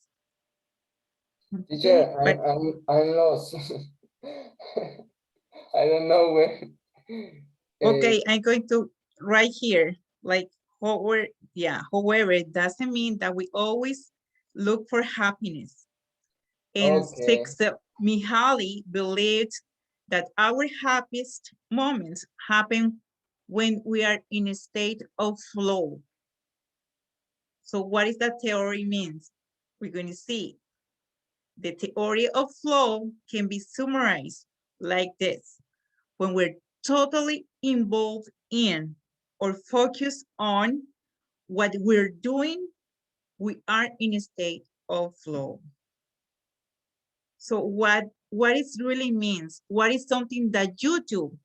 Teacher, Okay, I'm lost. I don't know where. okay, I'm going to write here, like, however, it doesn't mean that we always look for happiness. And Okay. Mihaly believed that our happiest moments happen when we are in a state of flow. So what is that theory means? We're going to see. The theory of flow can be summarized like this. When we're totally involved in or focused on what we're doing, we are in a state of flow. So what it really means? What is something that you do?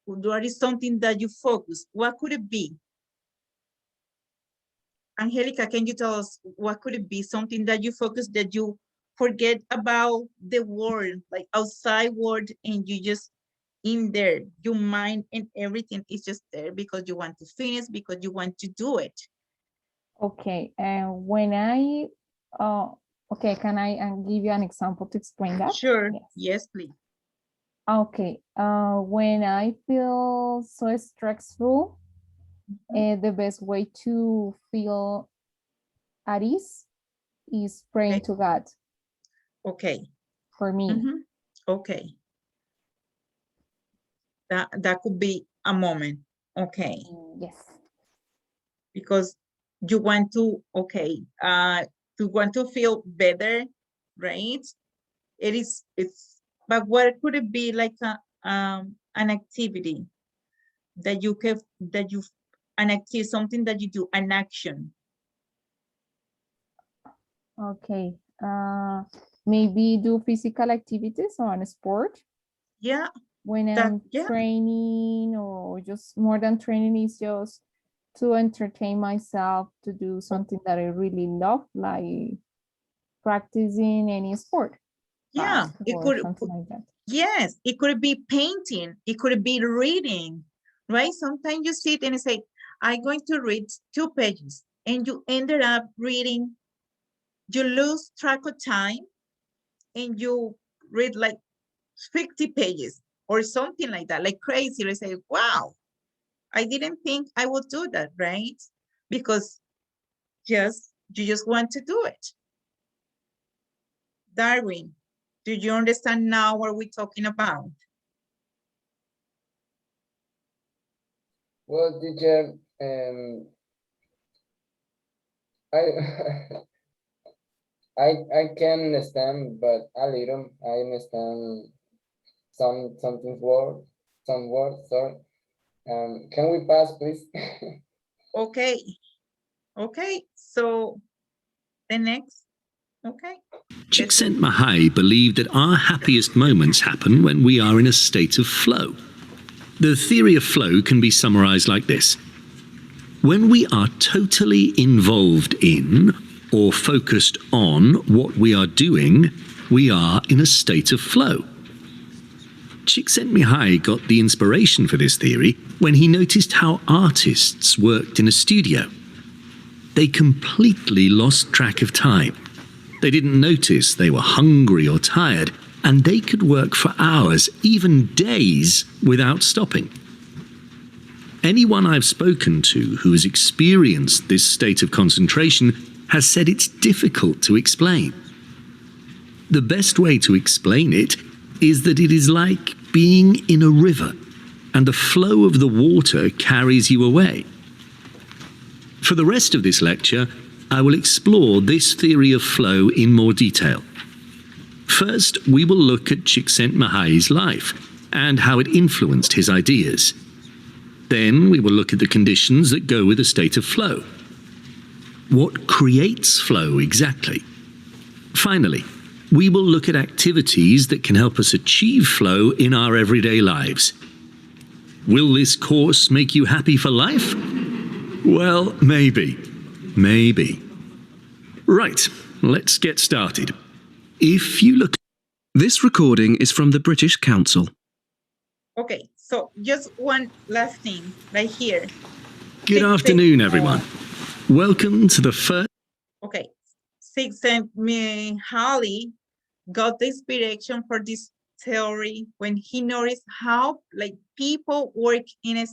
What is something that you focus? What could it be? Angelica, can you tell us what could it be? Something that you focus, that you forget about the world, like outside world, and you just in there, your mind and everything is just there because you want to finish, because you want to do it. Okay, and when I, okay, can I give you an example to explain that? Sure, yes, please. Okay, when I feel so stressful, the best way to feel at ease is praying Okay. to God Okay. for me. Mhm. Okay. That could be a moment. Okay. Yes. Because you want to, okay, to want to feel better, right? It's, but what could it be like an activity that you can, something that you do, an action? Okay. Maybe do physical activities on sport Yeah, when that, I'm yeah, training, or just more than training, is just to entertain myself, to do something that I really love, like practicing any sport, yeah, it basketball or could, something like that. yes, it could be painting, it could be reading, right? Sometimes you sit and say, I'm going to read 2 pages, and you ended up reading, you lose track of time, and you read like 50 pages or something like that, like crazy. You say, wow, I didn't think I would do that, right? Because you just want to do it. Darwin, do you understand now what we're talking about? Well, teacher, I I can understand, but a little. I understand something word, some words. Sorry. Can we pass, please? Okay, okay, so the next, okay. Csikszentmihalyi believed that our happiest moments happen when we are in a state of flow. The theory of flow can be summarized like this. When we are totally involved in or focused on what we are doing, we are in a state of flow. Csikszentmihalyi got the inspiration for this theory when he noticed how artists worked in a studio. They completely lost track of time. They didn't notice they were hungry or tired, and they could work for hours, even days, without stopping. Anyone I've spoken to who has experienced this state of concentration has said it's difficult to explain. The best way to explain it is that it is like being in a river, and the flow of the water carries you away. For the rest of this lecture, I will explore this theory of flow in more detail. First, we will look at Csikszentmihalyi's life and how it influenced his ideas. Then we will look at the conditions that go with a state of flow. What creates flow exactly? Finally, we will look at activities that can help us achieve flow in our everyday lives. Will this course make you happy for life? Well, maybe. Maybe. Right, let's get started. If you look... This recording is from the British Council. Okay, so just one last thing right here. Good afternoon, everyone. Welcome to the first... Okay, Csikszentmihalyi got the inspiration for this theory when he noticed how people work in a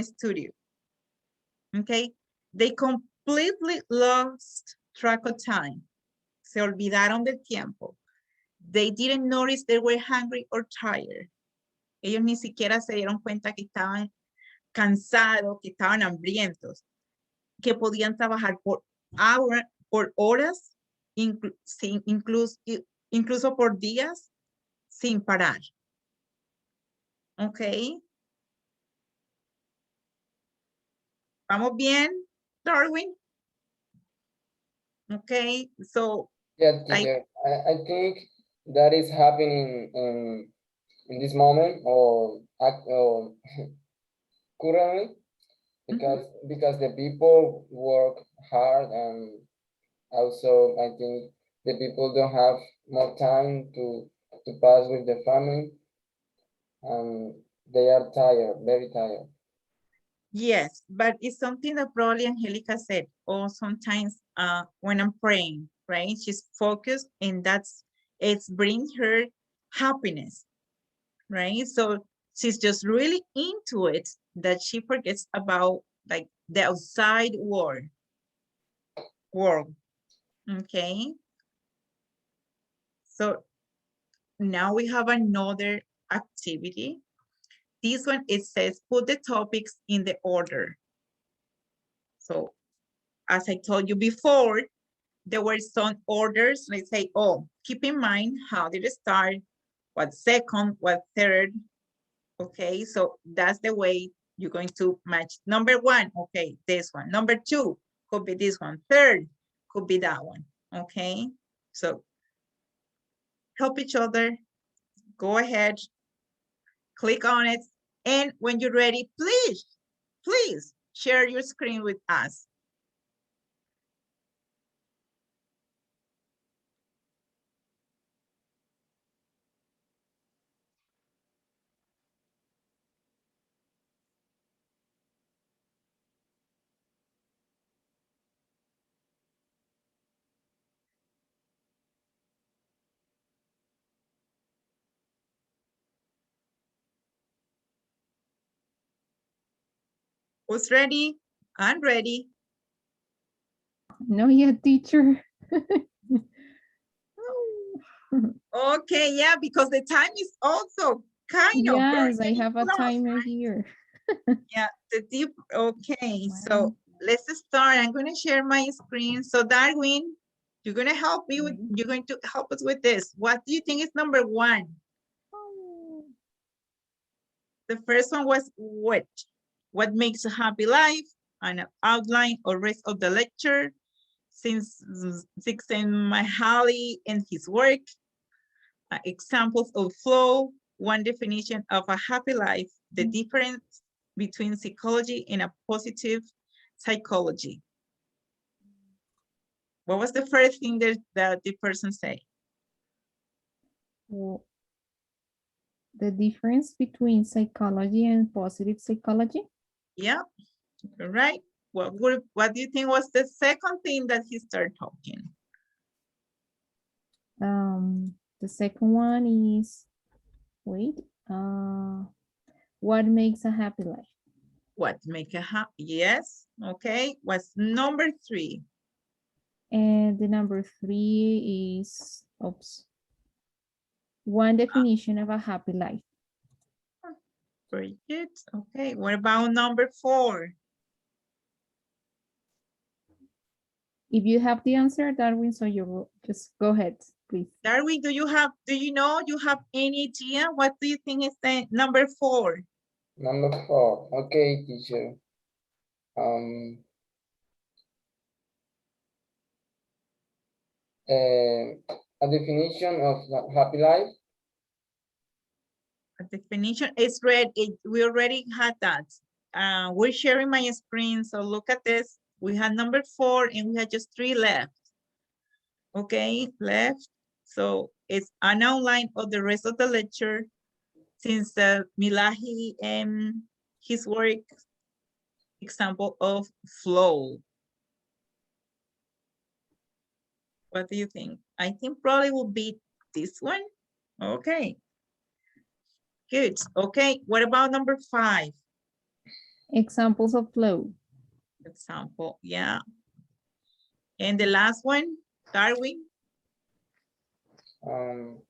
studio. Okay, they completely lost track of time. Se olvidaron del tiempo. They didn't notice they were hungry or tired. Ellos ni siquiera se dieron cuenta que estaban cansados, que estaban hambrientos, que podían trabajar por horas, incluso por días, sin parar. Ok. ¿Vamos bien, Darwin? Okay, so Yeah, teacher. I think that is happening in this moment or currently because the people work hard, and also I think the people don't have more time to pass with the family, and they are tired, very tired. yes, but it's something that probably Angelica said, or sometimes when I'm praying, right? She's focused, and it's bring her happiness, right? So she's just really into it that she forgets about like the outside world. Okay. So now we have another activity. This one, it says, put the topics in the order. So as I told you before, there were some orders. Let's say, oh, keep in mind, how did it start? What second, what third? Okay, so that's the way you're going to match. Number one, okay, this one. Number two, could be this one. Third, could be that one, okay? So help each other, go ahead, click on it, and when you're ready, please share your screen with us. Who's ready? I'm ready. No, yet, teacher. Okay, yeah, because the time is also kind of very, Yes, I very have a close, timer right? here. Yeah, okay, Wow. so let's start. I'm gonna share my screen. So Darwin, you're gonna help me with, you're going to help us with this. What do you think is number one? The first one was what? What makes a happy life? An outline or rest of the lecture. Since Csikszentmihalyi and his work. Examples of flow. One definition of a happy life. The difference between psychology and a positive psychology. What was the first thing that the person said? Well, the difference between psychology and positive psychology? Yeah, right. What do you think was the second thing that he started talking? The second one is, what makes a happy life? What make a happy? Yes. Okay. What's number three? And the number three is, one definition of a happy life. Very good. Okay. What about number four? If you have the answer, Darwin, so you will just go ahead, please. Darwin, do you have any idea? What do you think is the number four? Number four. Okay, teacher. A definition of happy life. A definition is read. We already had that. We're sharing my screen, so look at this. We had number four and we had just three left. Okay, left. So it's an outline of the rest of the lecture since Milahi and his work, example of flow. What do you think? I think probably will be this one. Okay. Good. Okay. What about number five? Examples of flow. Example. Yeah. And the last one, Darwin. An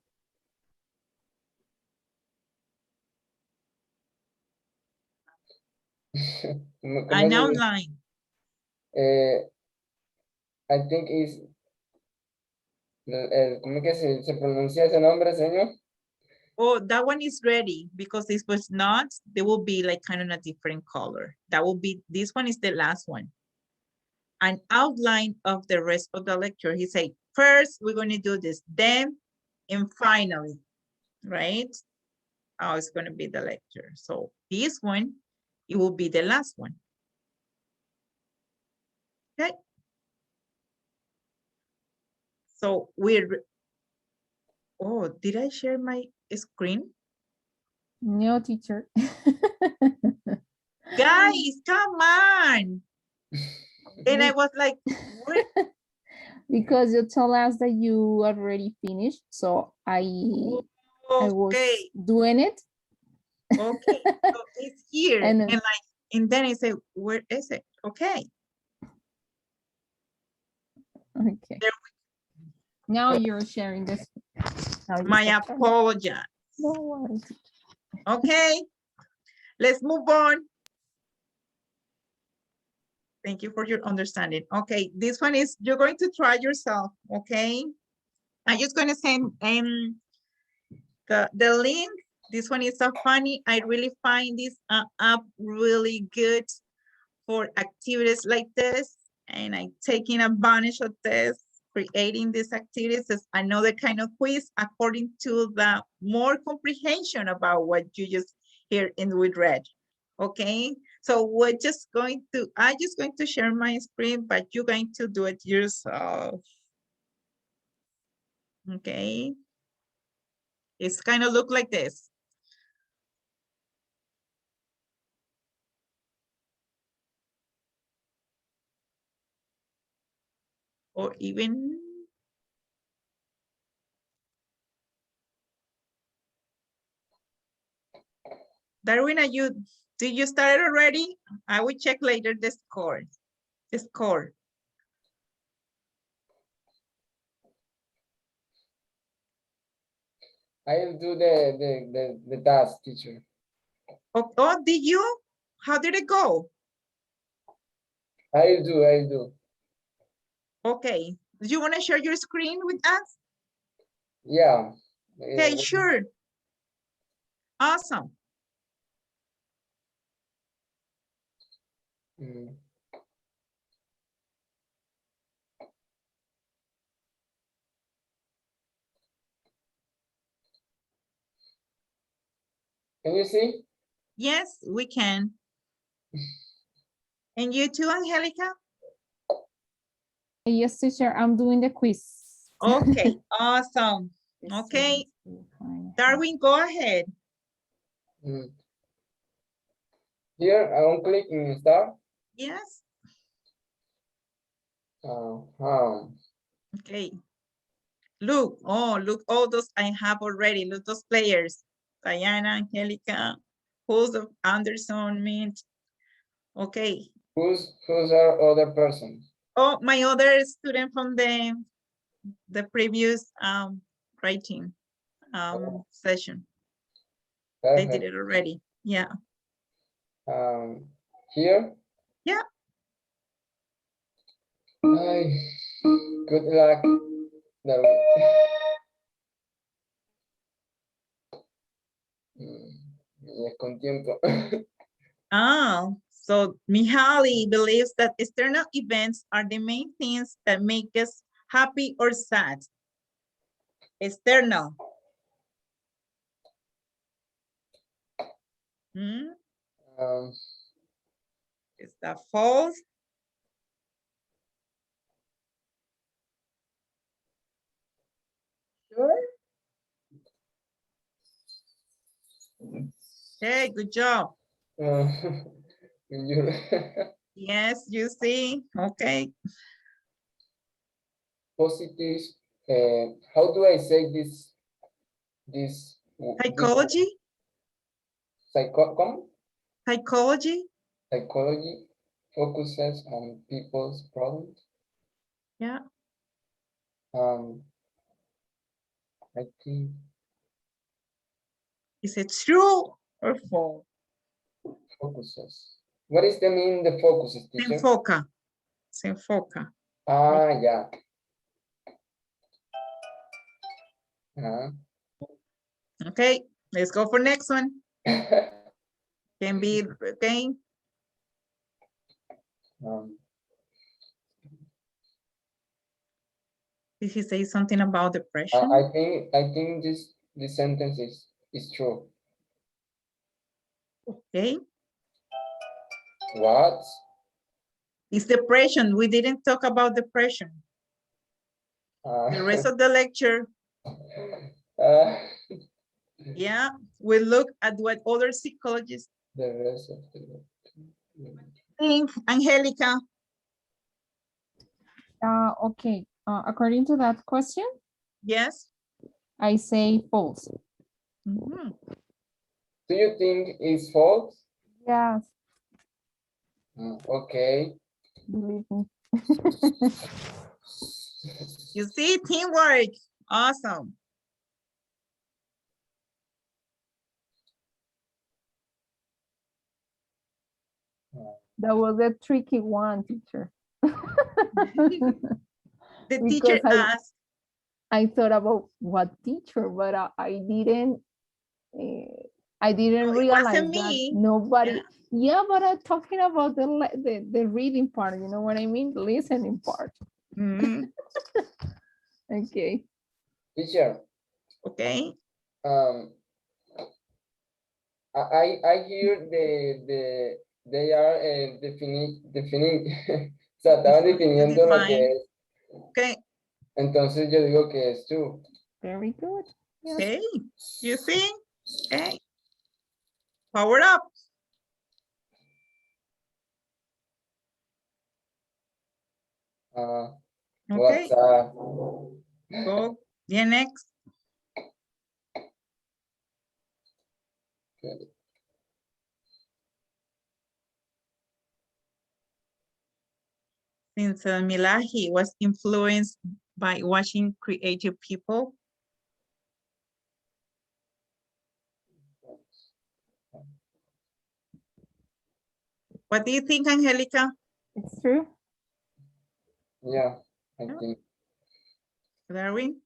outline. I think is, ¿cómo que se pronuncia ese nombre, señor? Oh, that one is ready because this was not, they will be like kind of a different color. That will be, this one is the last one. An outline of the rest of the lecture. He said, first, we're going to do this, then, and finally, right? Oh, it's going to be the lecture. So this one, it will be the last one. Okay. So oh, did I share my screen? No, teacher. Guys, come on. And I was like, what? Because you told us that you already finished, so I was doing it. Okay, so it's here. And and like, And then I say, where is it? Okay. Okay. There Now you're sharing this. Now you My stop. apology. No worries. Okay. Let's move on. Thank you for your understanding. Okay, this one is, you're going to try yourself, okay? I'm just going to send the link. This one is so funny. I really find this app really good for activities like this. And I'm taking advantage of this, creating these activities as another kind of quiz according to the more comprehension about what you just hear and we read. Okay, so I'm just going to share my screen, but you're going to do it yourself. Okay, it's kind of look like this. Or even Darwin, did you start already? I will check later the score. The score. I'll do the task, teacher. Oh, did you? How did it go? I'll do. Okay. Do you want to share your screen with us? Yeah. Okay, sure. Awesome. Mm. Can you see? Yes, we can. And you too, Angelica? Yes, teacher, I'm doing the quiz. Okay, awesome. Okay, Darwin, go ahead. Mm. Here, I will click in start. Yes, okay. Look all those I have already. Look, those players. Diana, Angelica, who's of Anderson, Mint. Okay. Who's our other person? Oh, my other student from the previous writing session. They did Perfect. it already. Yeah. Here. Yeah. Ay, good luck. No. Ya con tiempo. So Mihaly believes that external events are the main things that make us happy or sad. External. Is that false? Sure. Hey, good job. Yes, you see. Okay. Positive. How do I say this? Psychology. Psychology focuses on people's problems. Yeah. I think. Is it true or false? Focuses. What is the meaning the focuses, Se teacher? enfoca. Se enfoca. Yeah. Okay, let's go for next one. Can be, okay. Did he say something about depression? I think this sentence is true. Okay. What? It's depression. We didn't talk about depression. The rest of the lecture, yeah, we look at what other psychologists the rest of the think. Angelica. Okay, according to that question, Yes. I say false. Mm-hmm. Do you think it's false? Yes. Okay. Believe me. You see, teamwork. Awesome. That was a tricky one, teacher. The Because teacher asked, I thought about what teacher, but I didn't no, it realize wasn't that me. nobody. Yeah, but I'm talking about the reading part. You know what I mean? The listening part. Mhm. Okay. Teacher, Okay. I hear they are o sea, estaban definiendo lo que Define. es. Okay. Entonces yo digo que es true. Very good. Yes. Okay. You see? Okay. Power up. Uh, Okay. What's up? Go. Yeah, next. Since Milahi was influenced by watching creative people. What do you think, Angelica? It's true. Yeah, I think. Darwin,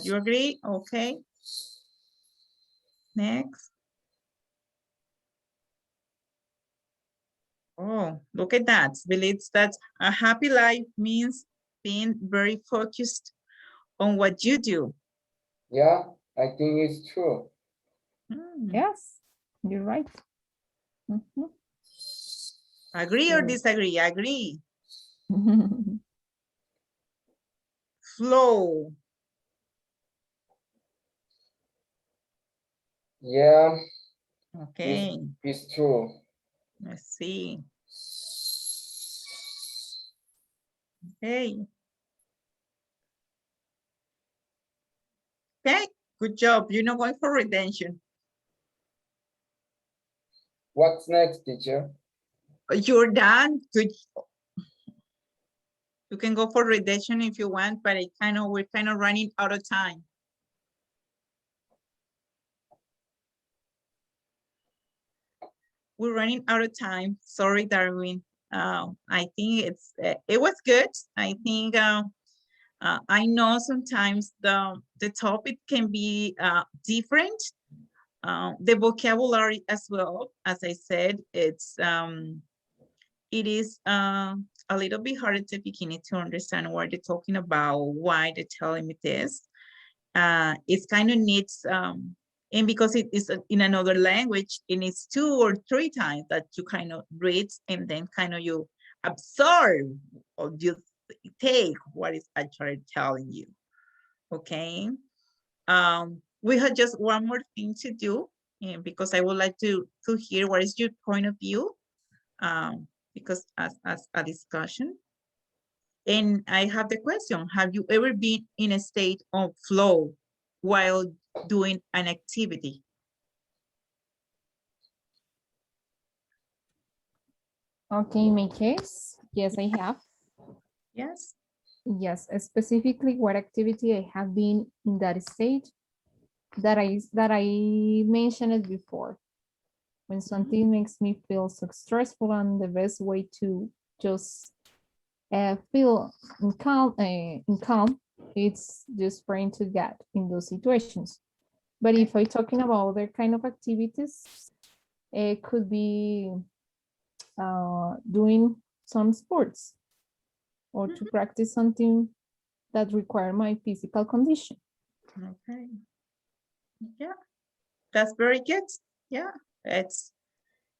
you agree? Okay. Next. Oh, look at that. Believes that a happy life means being very focused on what you do. Yeah, I think it's true. Hmm. Yes, you're right. Mhm. Agree or disagree? Agree. Mm-hmm. Flow. Yeah, Okay. it's true. Let's see. Okay. Okay. Good job. You're not going for redemption. What's next, teacher? You're done. Good. You can go for redemption if you want, but we're kind of running out of time. We're running out of time. Sorry, Darwin. I think it was good. I think I know sometimes the topic can be different. The vocabulary as well, as I said, it is a little bit harder at the beginning to understand what they're talking about, why they're telling me this. It kind of needs, and because it is in another language, it needs 2 or 3 times that you kind of read and then kind of you absorb or you take what is actually telling you. Okay. We have just one more thing to do, and because I would like to hear what is your point of view, because as a discussion. And I have the question, have you ever been in a state of flow while doing an activity? Okay, in my case, yes, I have. Yes. Yes, specifically what activity I have been in that state that I mentioned it before. When something makes me feel so stressful, and the best way to just feel in calm, it's just trying to get in those situations. But if I'm talking about other kind of activities, it could be doing some sports or to practice something that require my physical condition. Okay. Yeah, that's very good. Yeah, it's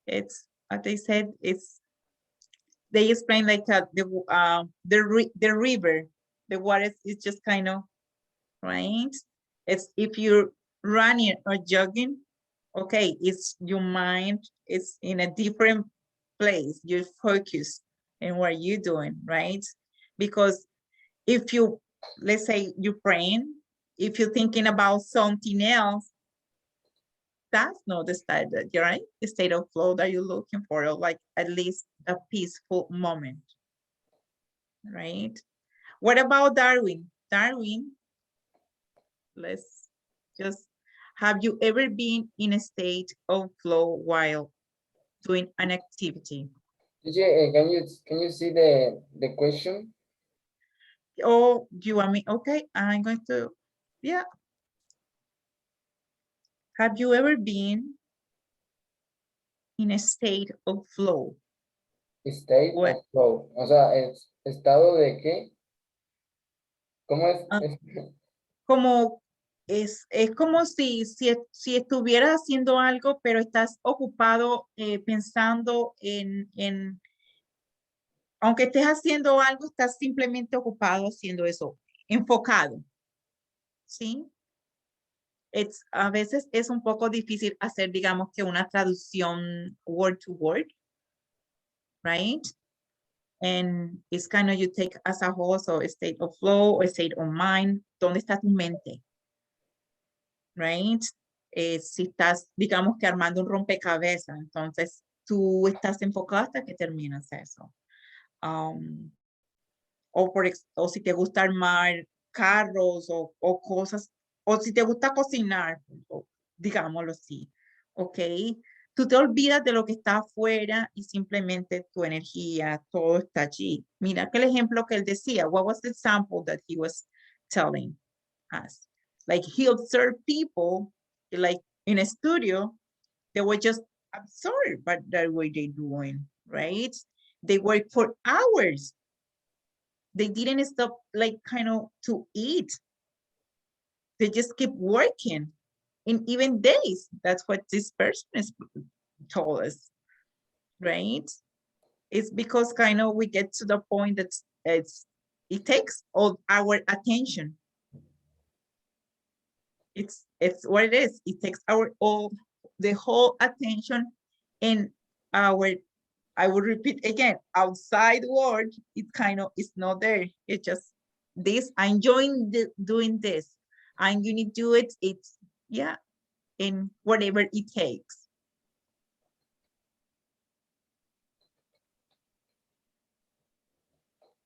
as they said, they explain like the river, the water is just kind of right. It's if you're running or jogging, okay, it's your mind is in a different place. You focus in what you're doing, right? Because if you, let's say you're praying, if you're thinking about something else, that's not the state that you're right, the state of flow that you're looking for, or like at least a peaceful moment, right? What about Darwin? Darwin, let's just, have you ever been in a state of flow while doing an activity? Teacher, can you see the question? Oh, do you want me? Okay, I'm going to, yeah. Have you ever been in a state of flow? State What? of flow. O sea, ¿estado de qué? ¿Cómo es? Ah. Como es como si estuvieras haciendo algo, pero estás ocupado pensando en, aunque estés haciendo algo, estás simplemente ocupado haciendo eso, enfocado, ¿sí? A veces es un poco difícil hacer, digamos, que una traducción word to word, right? And it's kind of you take as a whole, so a state of flow or a state of mind, ¿dónde está tu mente? Right? Si estás, digamos que armando un rompecabezas, entonces tú estás enfocado hasta que terminas eso. O si te gusta armar carros o cosas, o si te gusta cocinar, digámoslo así, ¿ok? Tú te olvidas de lo que está afuera y simplemente tu energía, todo está allí. Mira que el ejemplo que él decía, what was the example that he was telling us? Like he observed people, like in a studio, they were just absorbed by the way they're doing, right? They work for hours. They didn't stop, like, kind of to eat. They just keep working in even days. That's what this person is told us, right? It's because kind of we get to the point that it takes all our attention. It's what it is. It takes the whole attention, and our, I will repeat again, outside world, it kind of is not there. It's just this, I'm enjoying doing this. I'm going to do it. It's, yeah, in whatever it takes.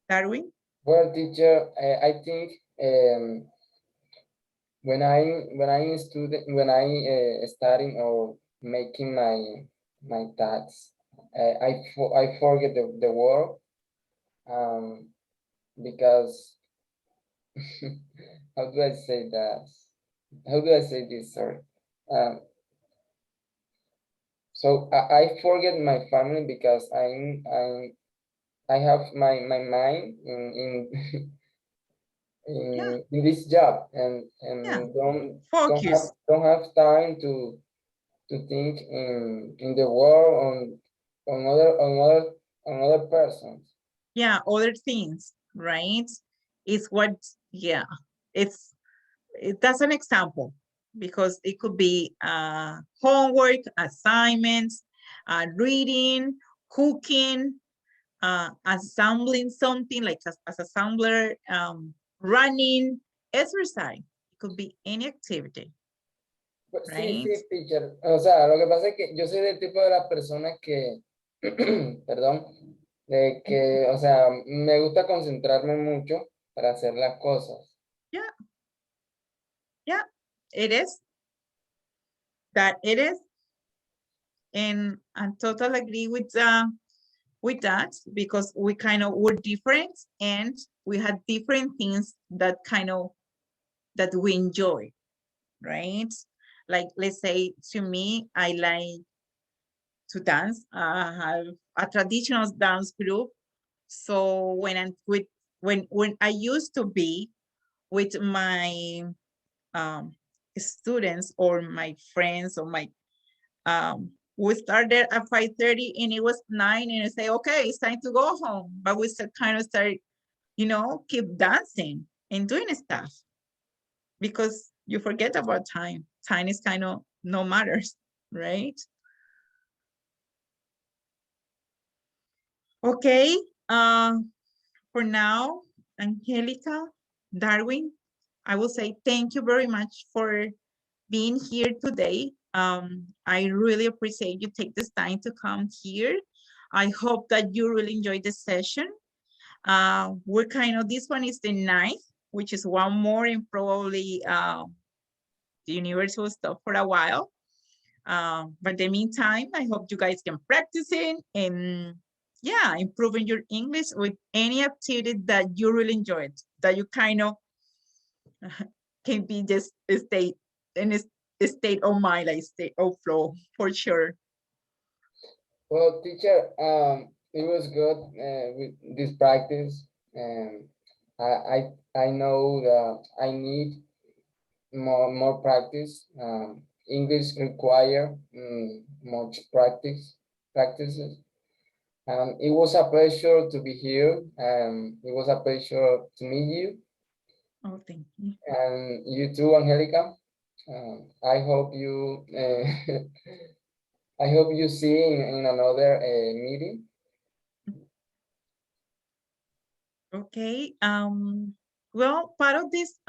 Darwin? Well, teacher, I think when I studying or making my tasks, I forget the word because how do I say that? How do I say this? Sorry. So I forget my family because I have my mind in Yeah. in this job and Yeah. don't Focus. have time to think in the world on other persons. Yeah, other things, right? It's what, yeah, that's an example, because it could be homework, assignments, reading, cooking, assembling something like as assembler, running, exercise. It could be any activity. Pues Right. sí, teacher. O sea, lo que pasa es que yo soy del tipo de las personas que, perdón, de que, o sea, me gusta concentrarme mucho para hacer las cosas. Yeah. Yeah, it is. That it is. And I totally agree with that, because we kind of were different and we had different things that we enjoy, right? Like, let's say to me, I like to dance. I have a traditional dance group. So when I used to be with my students or my friends or my we started at 5:30 and it was 9 and I say, okay, it's time to go home. But we still kind of start, keep dancing and doing stuff, because you forget about time. Time is kind of no matters, right? Okay, for now, Angelica, Darwin, I will say thank you very much for being here today. I really appreciate you take this time to come here. I hope that you really enjoyed the session. We're this one is the 9th, which is one more, and probably the universe will stop for a while. But in the meantime, I hope you guys can practice it and yeah, improving your English with any activity that you really enjoyed, that you can be just a state in a state of mind, like state of flow, for sure. Well, teacher, it was good with this practice, and I know that I need more practice. English require much practices. It was a pleasure to be here. It was a pleasure to meet you, Oh, thank you. and you too, Angelica. I hope you I hope you see in another meeting. Okay. Well, part of this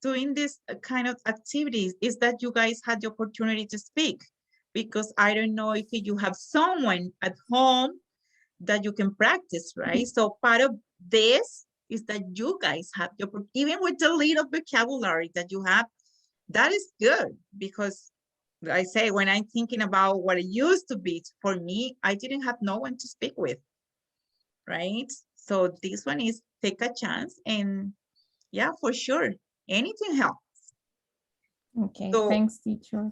doing this kind of activities is that you guys had the opportunity to speak, because I don't know if you have someone at home that you can practice, right? So part of this is that you guys have the even with the little vocabulary that you have, that is good, because I say, when I'm thinking about what it used to be for me, I didn't have no one to speak with, right? So this one is take a chance, and yeah, for sure, anything helps. Okay, So, thanks, teacher.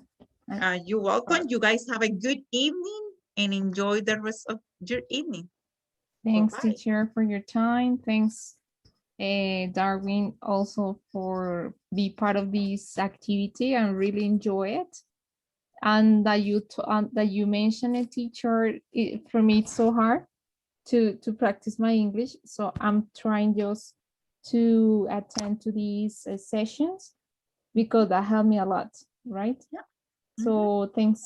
you're welcome. You guys have a good evening and enjoy the rest of your evening. Thanks, Bye-bye. teacher, for your time. Thanks, Darwin, also for be part of this activity and really enjoy it. And that you mentioned it, teacher, for me it's so hard to practice my English. So I'm trying just to attend to these sessions, because that helped me a lot, right? Yeah. So thanks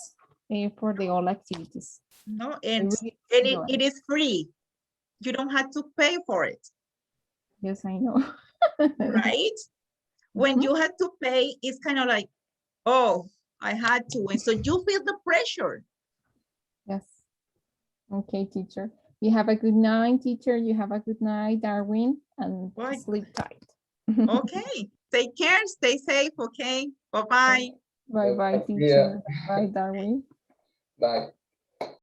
for the all activities. No, I and really it enjoy. is free. You don't have to pay for it, Yes, I know. right? When Mhm. you had to pay, it's kind of like, oh, I had to. And so you feel the pressure. Yes. Okay, teacher. You have a good night, teacher. You have a good night, Darwin, and Right. sleep tight. Okay. Take care. Stay safe. Okay. Bye-bye. Bye-bye, Yeah. teacher. Bye, Darwin. Bye.